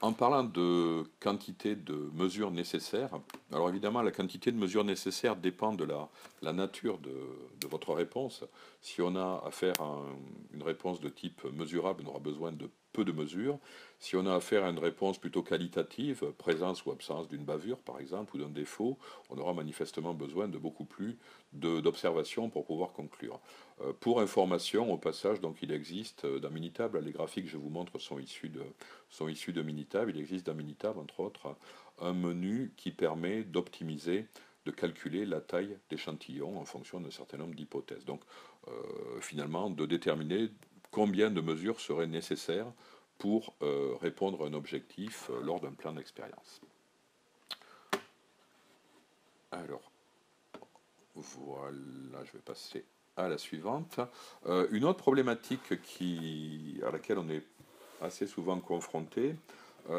En parlant de quantité de mesures nécessaires, alors évidemment la quantité de mesures nécessaires dépend de la nature de votre réponse. Si on a affaire à une réponse de type mesurable, on aura besoin de peu de mesures. Si on a affaire à une réponse plutôt qualitative, présence ou absence d'une bavure par exemple, ou d'un défaut, on aura manifestement besoin de beaucoup plus d'observations pour pouvoir conclure. Pour information, au passage, donc il existe dans Minitab, les graphiques que je vous montre sont issus de Minitab. Il existe dans Minitab, entre autres, un menu qui permet d'optimiser, de calculer la taille d'échantillons en fonction d'un certain nombre d'hypothèses. Donc, finalement, de déterminer combien de mesures seraient nécessaires pour répondre à un objectif lors d'un plan d'expérience. Alors, voilà, je vais passer à la suivante. Une autre problématique à laquelle on est assez souvent confronté,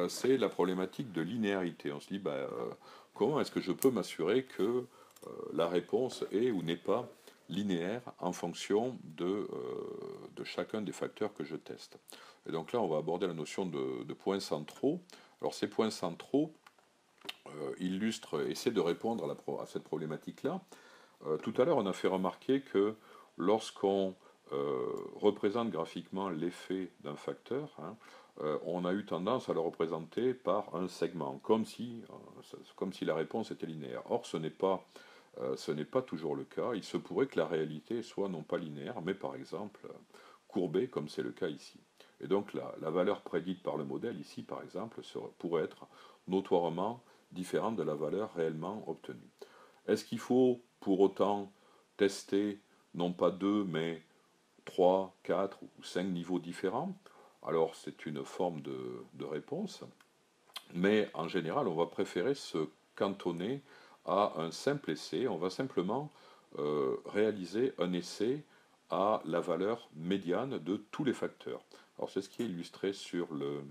c'est la problématique de linéarité. On se dit, comment est-ce que je peux m'assurer que la réponse est ou n'est pas linéaire en fonction de chacun des facteurs que je teste. Et donc là, on va aborder la notion de points centraux. Alors ces points centraux essaient de répondre à cette problématique-là. Tout à l'heure, on a fait remarquer que lorsqu'on représente graphiquement l'effet d'un facteur, on a eu tendance à le représenter par un segment, comme si la réponse était linéaire. Or, ce n'est pas toujours le cas. Il se pourrait que la réalité soit non pas linéaire, mais par exemple courbée, comme c'est le cas ici. Et donc la valeur prédite par le modèle ici, par exemple, pourrait être notoirement différente de la valeur réellement obtenue. Est-ce qu'il faut pour autant tester non pas 2, mais 3, 4 ou 5 niveaux différents? Alors c'est une forme de réponse, mais en général on va préférer se cantonner à un simple essai. On va simplement réaliser un essai à la valeur médiane de tous les facteurs. Alors c'est ce qui est illustré sur le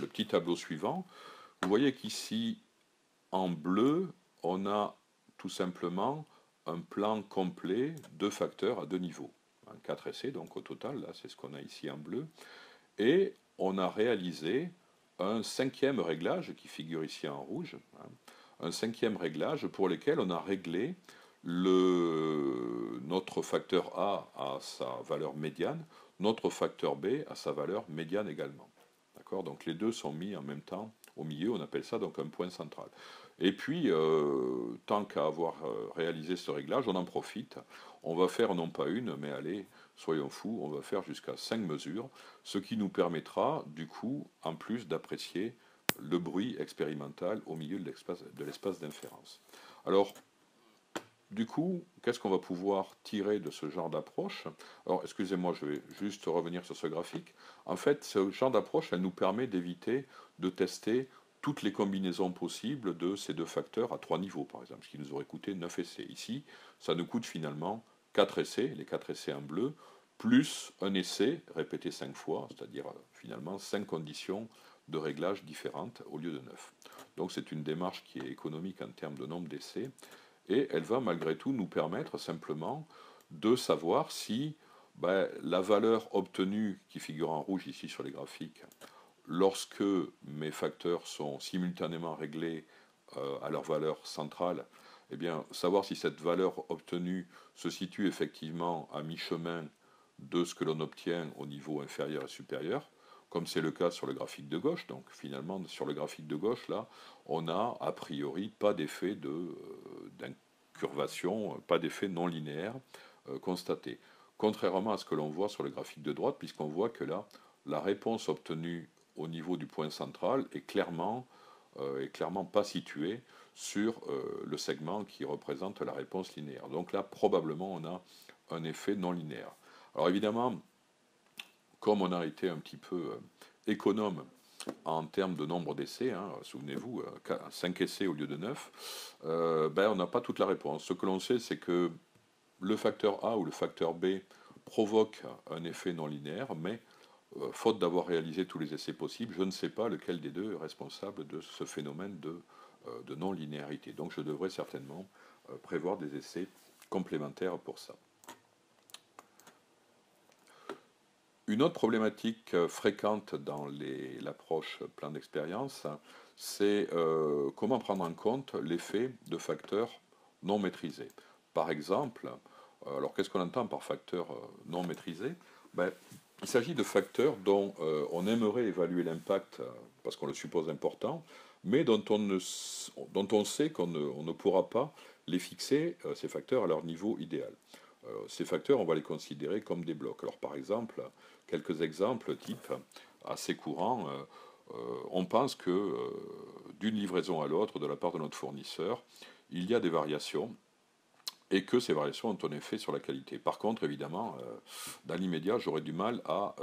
petit tableau suivant. Vous voyez qu'ici, en bleu, on a tout simplement un plan complet de facteurs à deux niveaux. 4 essais, donc au total, là c'est ce qu'on a ici en bleu. Et on a réalisé un cinquième réglage qui figure ici en rouge, un cinquième réglage pour lequel on a réglé notre facteur A à sa valeur médiane, notre facteur B à sa valeur médiane également. D'accord? Donc les deux sont mis en même temps au milieu, on appelle ça donc un point central. Et puis, tant qu'à avoir réalisé ce réglage, on en profite. On va faire non pas une, mais allez, soyons fous, on va faire jusqu'à 5 mesures, ce qui nous permettra, du coup, en plus d'apprécier le bruit expérimental au milieu de l'espace d'inférence. Alors, du coup, qu'est-ce qu'on va pouvoir tirer de ce genre d'approche? Alors, excusez-moi, je vais juste revenir sur ce graphique. En fait, ce genre d'approche, elle nous permet d'éviter de tester toutes les combinaisons possibles de ces deux facteurs à 3 niveaux, par exemple, ce qui nous aurait coûté 9 essais. Ici, ça nous coûte finalement 4 essais, les 4 essais en bleu, plus un essai répété 5 fois, c'est-à-dire finalement 5 conditions de réglage différentes au lieu de 9. Donc c'est une démarche qui est économique en termes de nombre d'essais, et elle va malgré tout nous permettre simplement de savoir si la valeur obtenue qui figure en rouge ici sur les graphiques, lorsque mes facteurs sont simultanément réglés à leur valeur centrale, eh bien, savoir si cette valeur obtenue se situe effectivement à mi-chemin de ce que l'on obtient au niveau inférieur et supérieur, comme c'est le cas sur le graphique de gauche. Donc finalement, sur le graphique de gauche, là, on n'a a priori pas d'effet d'incurvation, pas d'effet non linéaire constaté. Contrairement à ce que l'on voit sur le graphique de droite, puisqu'on voit que là, la réponse obtenue au niveau du point central est clairement est clairement pas situé sur le segment qui représente la réponse linéaire. Donc là, probablement, on a un effet non linéaire. Alors évidemment, comme on a été un petit peu économe en termes de nombre d'essais, hein, souvenez-vous, 5 essais au lieu de 9, on n'a pas toute la réponse. Ce que l'on sait, c'est que le facteur A ou le facteur B provoque un effet non linéaire, mais faute d'avoir réalisé tous les essais possibles, je ne sais pas lequel des deux est responsable de ce phénomène de non-linéarité. Donc je devrais certainement prévoir des essais complémentaires pour ça. Une autre problématique fréquente dans l'approche plan d'expérience, c'est comment prendre en compte l'effet de facteurs non maîtrisés. Par exemple, alors qu'est-ce qu'on entend par facteurs non maîtrisés? Il s'agit de facteurs dont on aimerait évaluer l'impact parce qu'on le suppose important, mais dont on sait qu'on ne pourra pas les fixer, ces facteurs, à leur niveau idéal. Ces facteurs, on va les considérer comme des blocs. Alors par exemple, quelques exemples type assez courants, on pense que d'une livraison à l'autre, de la part de notre fournisseur, il y a des variations et que ces variations ont un effet sur la qualité. Par contre, évidemment, dans l'immédiat, j'aurais du mal à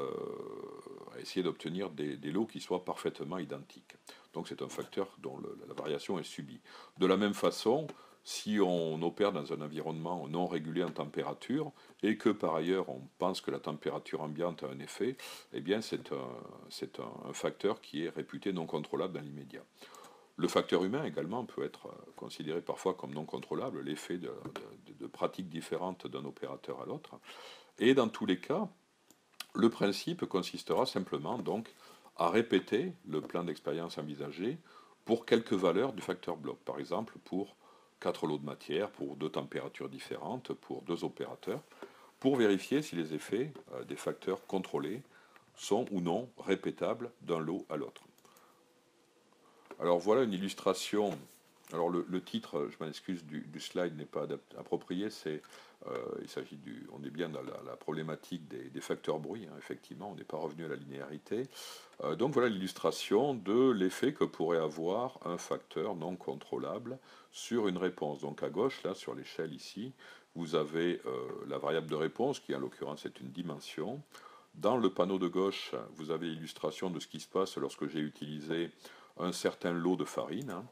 essayer d'obtenir des lots qui soient parfaitement identiques. Donc c'est un facteur dont la variation est subie. De la même façon, si on opère dans un environnement non régulé en température et que par ailleurs on pense que la température ambiante a un effet, eh bien c'est un facteur qui est réputé non contrôlable dans l'immédiat. Le facteur humain également peut être considéré parfois comme non contrôlable, l'effet de pratiques différentes d'un opérateur à l'autre. Et dans tous les cas, le principe consistera simplement donc à répéter le plan d'expérience envisagé pour quelques valeurs du facteur bloc. Par exemple, pour 4 lots de matière, pour 2 températures différentes, pour 2 opérateurs, pour vérifier si les effets des facteurs contrôlés sont ou non répétables d'un lot à l'autre. Alors voilà une illustration. Alors le titre, je m'en excuse, du slide n'est pas approprié. Il s'agit on est bien dans la problématique des facteurs bruit. Hein, effectivement, on n'est pas revenu à la linéarité. Donc voilà l'illustration de l'effet que pourrait avoir un facteur non contrôlable sur une réponse. Donc à gauche, là, sur l'échelle ici, vous avez la variable de réponse, qui en l'occurrence est une dimension. Dans le panneau de gauche, vous avez l'illustration de ce qui se passe lorsque j'ai utilisé un certain lot de farine, hein,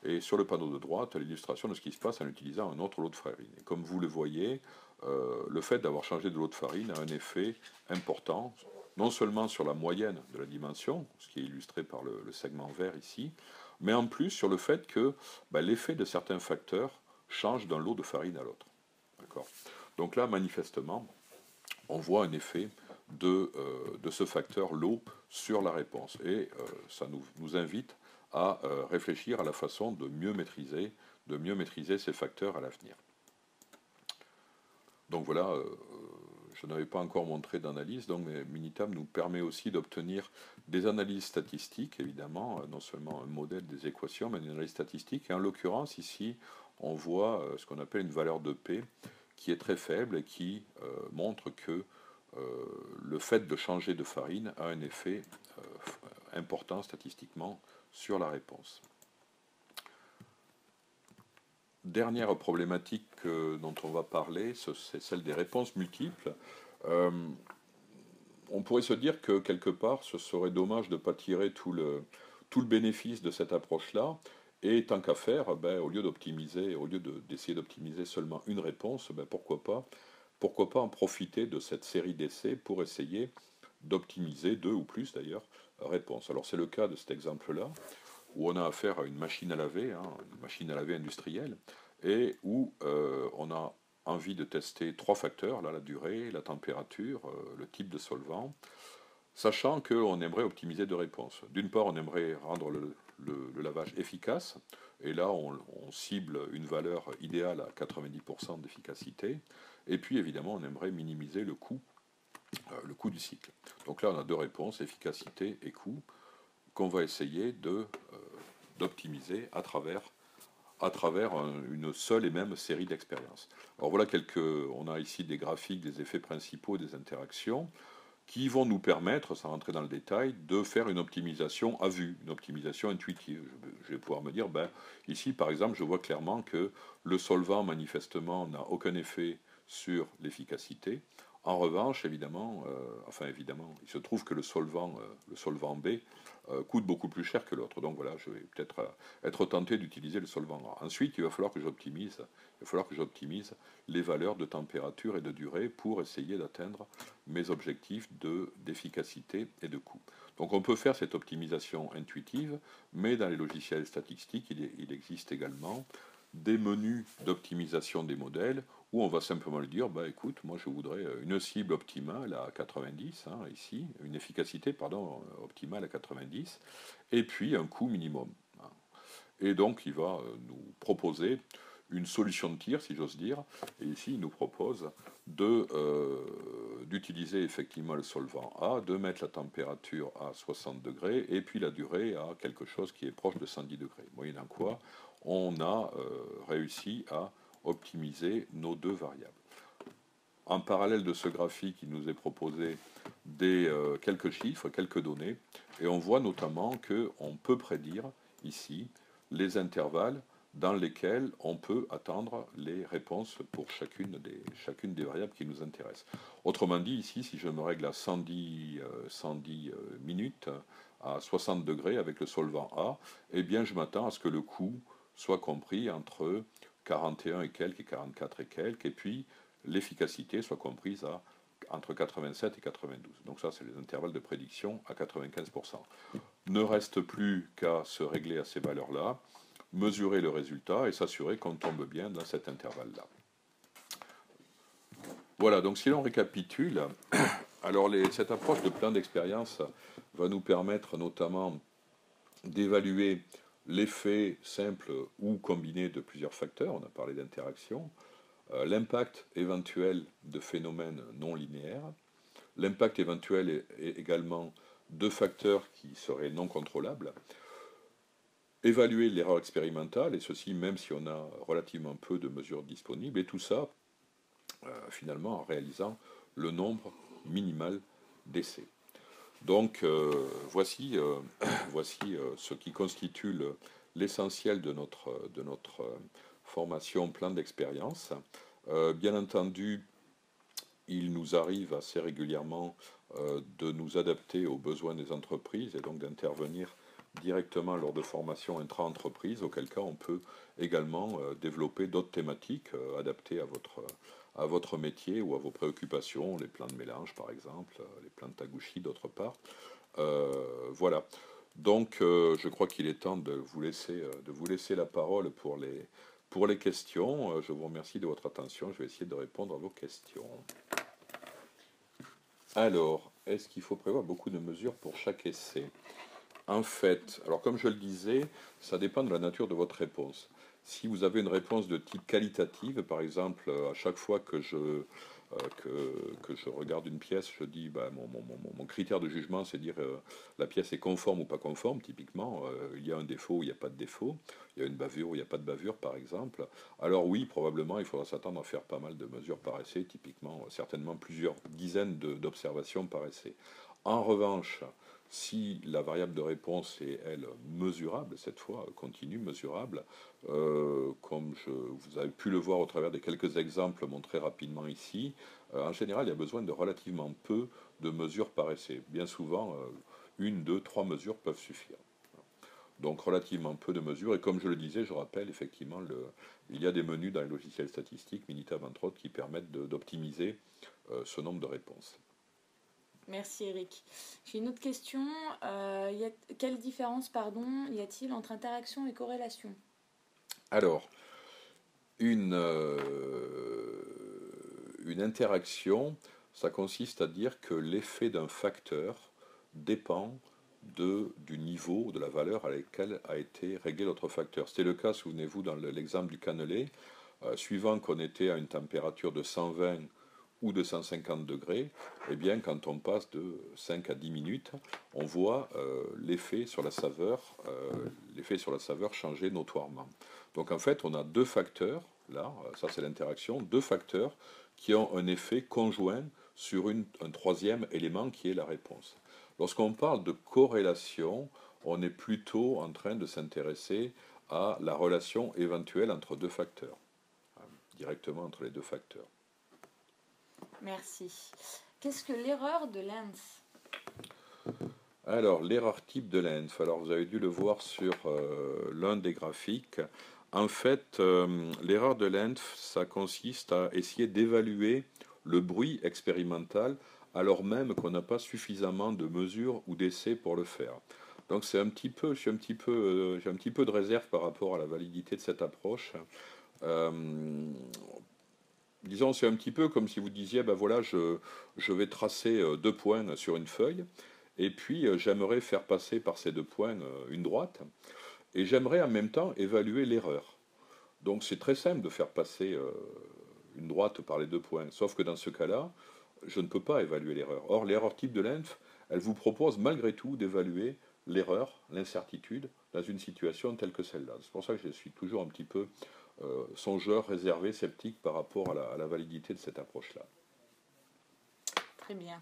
et sur le panneau de droite, l'illustration de ce qui se passe en utilisant un autre lot de farine. Et comme vous le voyez, le fait d'avoir changé de lot de farine a un effet important, non seulement sur la moyenne de la dimension, ce qui est illustré par le segment vert ici, mais en plus sur le fait que l'effet de certains facteurs change d'un lot de farine à l'autre. Donc là, manifestement, on voit un effet de ce facteur lot sur la réponse. Et ça nous invite à réfléchir à la façon de mieux maîtriser ces facteurs à l'avenir. Donc voilà, je n'avais pas encore montré d'analyse, donc Minitab nous permet aussi d'obtenir des analyses statistiques, évidemment, non seulement un modèle des équations, mais une analyse statistique. Et en l'occurrence, ici, on voit ce qu'on appelle une valeur de P, qui est très faible et qui montre que le fait de changer de farine a un effet important statistiquement sur la réponse. Dernière problématique dont on va parler, c'est celle des réponses multiples. On pourrait se dire que quelque part, ce serait dommage de ne pas tirer tout le bénéfice de cette approche-là. Et tant qu'à faire, au lieu d'essayer d'optimiser seulement une réponse, pourquoi pas en profiter de cette série d'essais pour essayer d'optimiser 2 ou plus d'ailleurs réponses. Alors c'est le cas de cet exemple-là, où on a affaire à une machine à laver, une machine à laver industrielle, et où on a envie de tester 3 facteurs, là, la durée, la température, le type de solvant, sachant qu'on aimerait optimiser 2 réponses. D'une part, on aimerait rendre le lavage efficace, et là on cible une valeur idéale à 90% d'efficacité, et puis évidemment on aimerait minimiser le coût du cycle. Donc là on a 2 réponses, efficacité et coût, qu'on va essayer d'optimiser à travers une seule et même série d'expériences. Alors voilà on a ici des graphiques des effets principaux des interactions. qui vont nous permettre, sans rentrer dans le détail, de faire une optimisation à vue, une optimisation intuitive. Je vais pouvoir me dire, ben, ici par exemple, je vois clairement que le solvant manifestement n'a aucun effet sur l'efficacité. En revanche, évidemment, il se trouve que le solvant B coûte beaucoup plus cher que l'autre. Donc voilà, je vais peut-être être tenté d'utiliser le solvant A. Ensuite, il va falloir que j'optimise les valeurs de température et de durée pour essayer d'atteindre mes objectifs d'efficacité et de coût. Donc on peut faire cette optimisation intuitive, mais dans les logiciels statistiques, il existe également des menus d'optimisation des modèles où on va simplement lui dire, bah écoute, moi je voudrais une cible optimale à 90, hein, ici, une efficacité, pardon, optimale à 90, et puis un coût minimum. Hein. Et donc il va nous proposer une solution de tir, si j'ose dire, et ici il nous propose d'utiliser effectivement le solvant A, de mettre la température à 60 degrés, et puis la durée à quelque chose qui est proche de 110 degrés. Moyennant quoi, on a réussi à optimiser nos deux variables. En parallèle de ce graphique, il nous est proposé quelques chiffres, quelques données, et on voit notamment qu'on peut prédire ici les intervalles dans lesquels on peut attendre les réponses pour chacune des variables qui nous intéressent. Autrement dit, ici, si je me règle à 110 minutes, à 60 degrés avec le solvant A, eh bien je m'attends à ce que le coût soit compris entre 41 et quelques et 44 et quelques, et puis l'efficacité soit comprise entre 87 et 92. Donc ça, c'est les intervalles de prédiction à 95%. Ne reste plus qu'à se régler à ces valeurs-là, mesurer le résultat et s'assurer qu'on tombe bien dans cet intervalle-là. Voilà, donc si l'on récapitule, alors cette approche de plan d'expérience va nous permettre notamment d'évaluer l'effet simple ou combiné de plusieurs facteurs, on a parlé d'interaction, l'impact éventuel de phénomènes non linéaires, l'impact éventuel est également de facteurs qui seraient non contrôlables, évaluer l'erreur expérimentale, et ceci même si on a relativement peu de mesures disponibles, et tout ça finalement en réalisant le nombre minimal d'essais. Donc voici ce qui constitue l'essentiel de notre formation plan d'expérience. Bien entendu, il nous arrive assez régulièrement de nous adapter aux besoins des entreprises et donc d'intervenir directement lors de formations intra-entreprises, auquel cas on peut également développer d'autres thématiques adaptées à votre métier ou à vos préoccupations, les plans de mélange par exemple, les plans de Taguchi d'autre part. Voilà. Donc je crois qu'il est temps de vous laisser la parole pour les questions. Je vous remercie de votre attention. Je vais essayer de répondre à vos questions. Alors, est-ce qu'il faut prévoir beaucoup de mesures pour chaque essai ? En fait, alors comme je le disais, ça dépend de la nature de votre réponse. Si vous avez une réponse de type qualitative, par exemple, à chaque fois que je regarde une pièce, je dis, bah, mon critère de jugement, c'est dire la pièce est conforme ou pas conforme, typiquement, il y a un défaut ou il n'y a pas de défaut, il y a une bavure ou il n'y a pas de bavure, par exemple. Alors oui, probablement, il faudra s'attendre à faire pas mal de mesures par essai, typiquement, certainement plusieurs dizaines d'observations par essai. En revanche, si la variable de réponse est, elle, mesurable, cette fois, continue, mesurable, comme vous avez pu le voir au travers des quelques exemples montrés rapidement ici, en général, il y a besoin de relativement peu de mesures par essai. Bien souvent, une, deux, trois mesures peuvent suffire. Donc relativement peu de mesures, et comme je le disais, je rappelle effectivement, il y a des menus dans les logiciels statistiques, Minitab entre autres, qui permettent d'optimiser ce nombre de réponses. Merci Eric. J'ai une autre question. Quelle différence y a-t-il entre interaction et corrélation ? Alors, une interaction, ça consiste à dire que l'effet d'un facteur dépend du niveau, de la valeur à laquelle a été réglé l'autre facteur. C'était le cas, souvenez-vous, dans l'exemple du cannelé. Suivant qu'on était à une température de 120 ou de 150 degrés, eh bien, quand on passe de 5 à 10 minutes, on voit l'effet sur la saveur changer notoirement. Donc en fait, on a deux facteurs, là, ça c'est l'interaction, deux facteurs qui ont un effet conjoint sur un troisième élément qui est la réponse. Lorsqu'on parle de corrélation, on est plutôt en train de s'intéresser à la relation éventuelle entre deux facteurs, directement entre les deux facteurs. Merci. Qu'est-ce que l'erreur de Lenz? Alors, l'erreur type de Lenz, alors vous avez dû le voir sur l'un des graphiques. En fait, l'erreur de Lenz, ça consiste à essayer d'évaluer le bruit expérimental alors même qu'on n'a pas suffisamment de mesures ou d'essais pour le faire. Donc j'ai un petit peu de réserve par rapport à la validité de cette approche. Euh, Disons, c'est un petit peu comme si vous disiez, ben voilà, je vais tracer deux points sur une feuille, et puis j'aimerais faire passer par ces deux points une droite, et j'aimerais en même temps évaluer l'erreur. Donc c'est très simple de faire passer une droite par les deux points, sauf que dans ce cas-là, je ne peux pas évaluer l'erreur. Or, l'erreur type de Lenz, elle vous propose malgré tout d'évaluer l'erreur, l'incertitude, dans une situation telle que celle-là. C'est pour ça que je suis toujours un petit peu songeur, réservé, sceptique par rapport à la validité de cette approche-là. Très bien.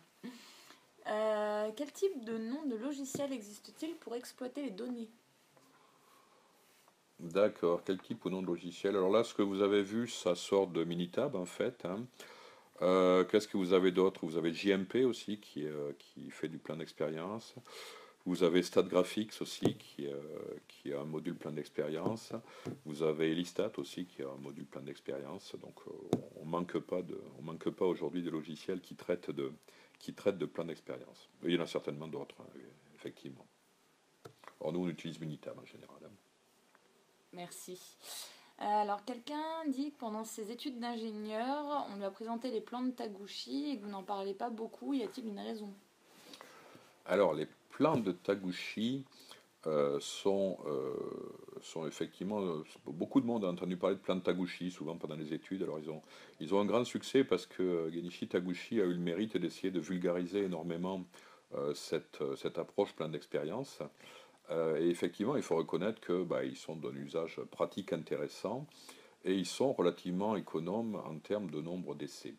Quel type de nom de logiciel existe-t-il pour exploiter les données? D'accord, quel type ou nom de logiciel? Alors là, ce que vous avez vu, ça sort de Minitab en fait. Qu'est-ce que vous avez d'autre? Vous avez JMP aussi qui fait du plan d'expérience. Vous avez StatGraphics aussi qui a un module plein d'expérience. Vous avez Elistat aussi qui a un module plein d'expérience. Donc on manque pas aujourd'hui de logiciels qui traitent de plein d'expérience. Il y en a certainement d'autres, hein, effectivement. Alors nous on utilise Minitab en général. Merci. Alors, quelqu'un dit que pendant ses études d'ingénieur, on lui a présenté les plans de Taguchi et que vous n'en parlez pas beaucoup. Y a-t-il une raison? Alors, les plans de Taguchi sont effectivement... beaucoup de monde a entendu parler de plans de Taguchi, souvent pendant les études. Alors, ils ont un grand succès parce que Genichi Taguchi a eu le mérite d'essayer de vulgariser énormément cette approche plan d'expérience. Et effectivement, il faut reconnaître que ils sont d'un usage pratique intéressant et ils sont relativement économes en termes de nombre d'essais.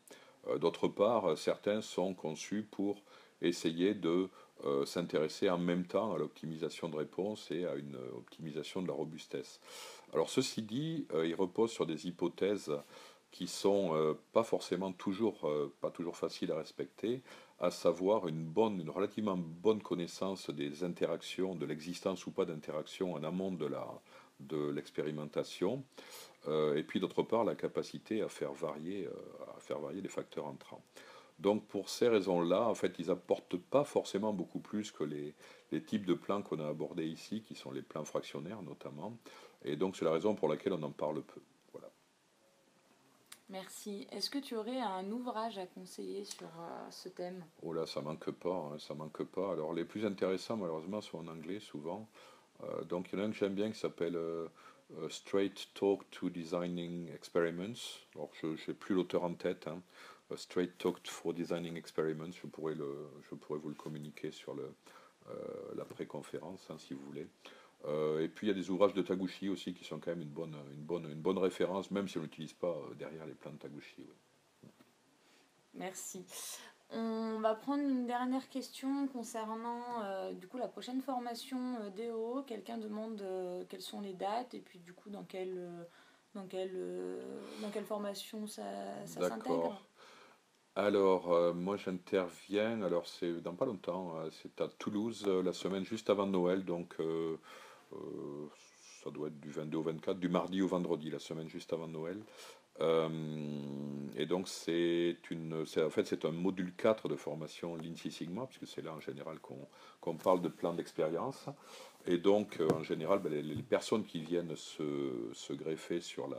D'autre part, certains sont conçus pour essayer de s'intéresser en même temps à l'optimisation de réponse et à une optimisation de la robustesse. Alors ceci dit, ils reposent sur des hypothèses qui sont pas forcément pas toujours faciles à respecter, à savoir une relativement bonne connaissance des interactions, de l'existence ou pas d'interactions en amont de l'expérimentation, et puis d'autre part la capacité à faire varier les facteurs entrants. Donc pour ces raisons-là, en fait, ils apportent pas forcément beaucoup plus que les types de plans qu'on a abordés ici, qui sont les plans fractionnaires notamment, et donc c'est la raison pour laquelle on en parle peu. Voilà. Merci. Est-ce que tu aurais un ouvrage à conseiller sur ce thème? Oh là, ça manque pas, hein, ça manque pas. Alors les plus intéressants, malheureusement, sont en anglais souvent. Donc il y en a un que j'aime bien qui s'appelle Straight Talk to Designing Experiments. Alors je n'ai plus l'auteur en tête. Hein. Straight Talk for Designing Experiments. Je pourrais vous le communiquer sur la pré-conférence, hein, si vous voulez. Et puis il y a des ouvrages de Taguchi aussi qui sont quand même une bonne référence, même si on n'utilise pas derrière les plans de Taguchi. Ouais. Merci. On va prendre une dernière question concernant du coup la prochaine formation DO. Quelqu'un demande quelles sont les dates et puis du coup dans quelle formation ça s'intègre. Alors, moi j'interviens, alors c'est dans pas longtemps, c'est à Toulouse, la semaine juste avant Noël, donc ça doit être du 22 au 24, du mardi au vendredi, la semaine juste avant Noël. Et donc en fait c'est un module 4 de formation Lean Six Sigma, puisque c'est là en général qu'on parle de plan d'expérience. Et donc en général les personnes qui viennent se greffer sur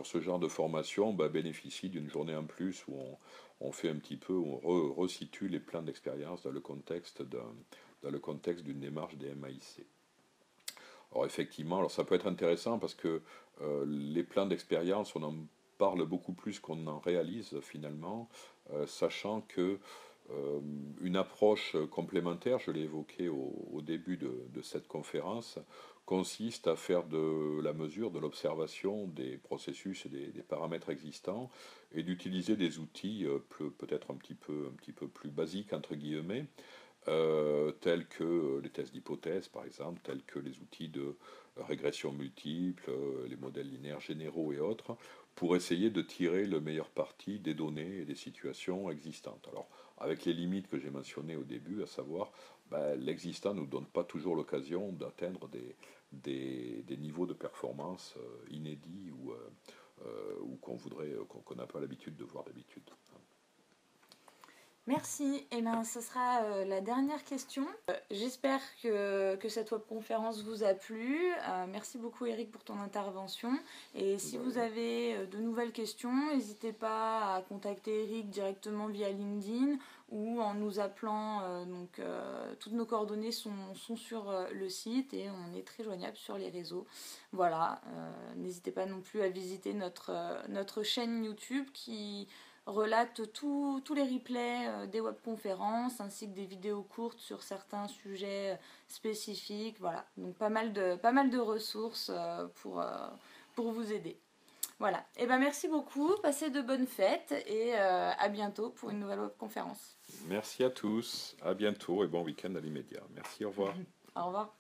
ce genre de formation bénéficient d'une journée en plus où on fait un petit peu, on resitue les plans d'expérience dans le contexte d'une démarche des MAIC. Alors effectivement, alors ça peut être intéressant parce que les plans d'expérience, on en parle beaucoup plus qu'on en réalise finalement, sachant que Une approche complémentaire, je l'ai évoqué au début de cette conférence, consiste à faire de la mesure, de l'observation des processus et des paramètres existants et d'utiliser des outils peut-être un petit peu plus basiques, entre guillemets, tels que les tests d'hypothèse, par exemple, tels que les outils de régression multiple, les modèles linéaires généraux et autres, pour essayer de tirer le meilleur parti des données et des situations existantes. Alors, avec les limites que j'ai mentionnées au début, à savoir, ben, l'existant ne nous donne pas toujours l'occasion d'atteindre des niveaux de performance inédits ou qu'on voudrait, qu'on n'a pas l'habitude de voir d'habitude. Merci. Et bien, ce sera la dernière question. J'espère que cette webconférence vous a plu. Merci beaucoup, Eric, pour ton intervention. Et si vous avez de nouvelles questions, n'hésitez pas à contacter Eric directement via LinkedIn ou en nous appelant. Toutes nos coordonnées sont sur le site et on est très joignable sur les réseaux. Voilà. N'hésitez pas non plus à visiter notre chaîne YouTube qui relate tous les replays des webconférences ainsi que des vidéos courtes sur certains sujets spécifiques. Voilà, donc pas mal de ressources pour vous aider. Voilà, et ben merci beaucoup, passez de bonnes fêtes et à bientôt pour une nouvelle webconférence. Merci à tous, à bientôt et bon week-end à l'immédiat. Merci, au revoir. Au revoir.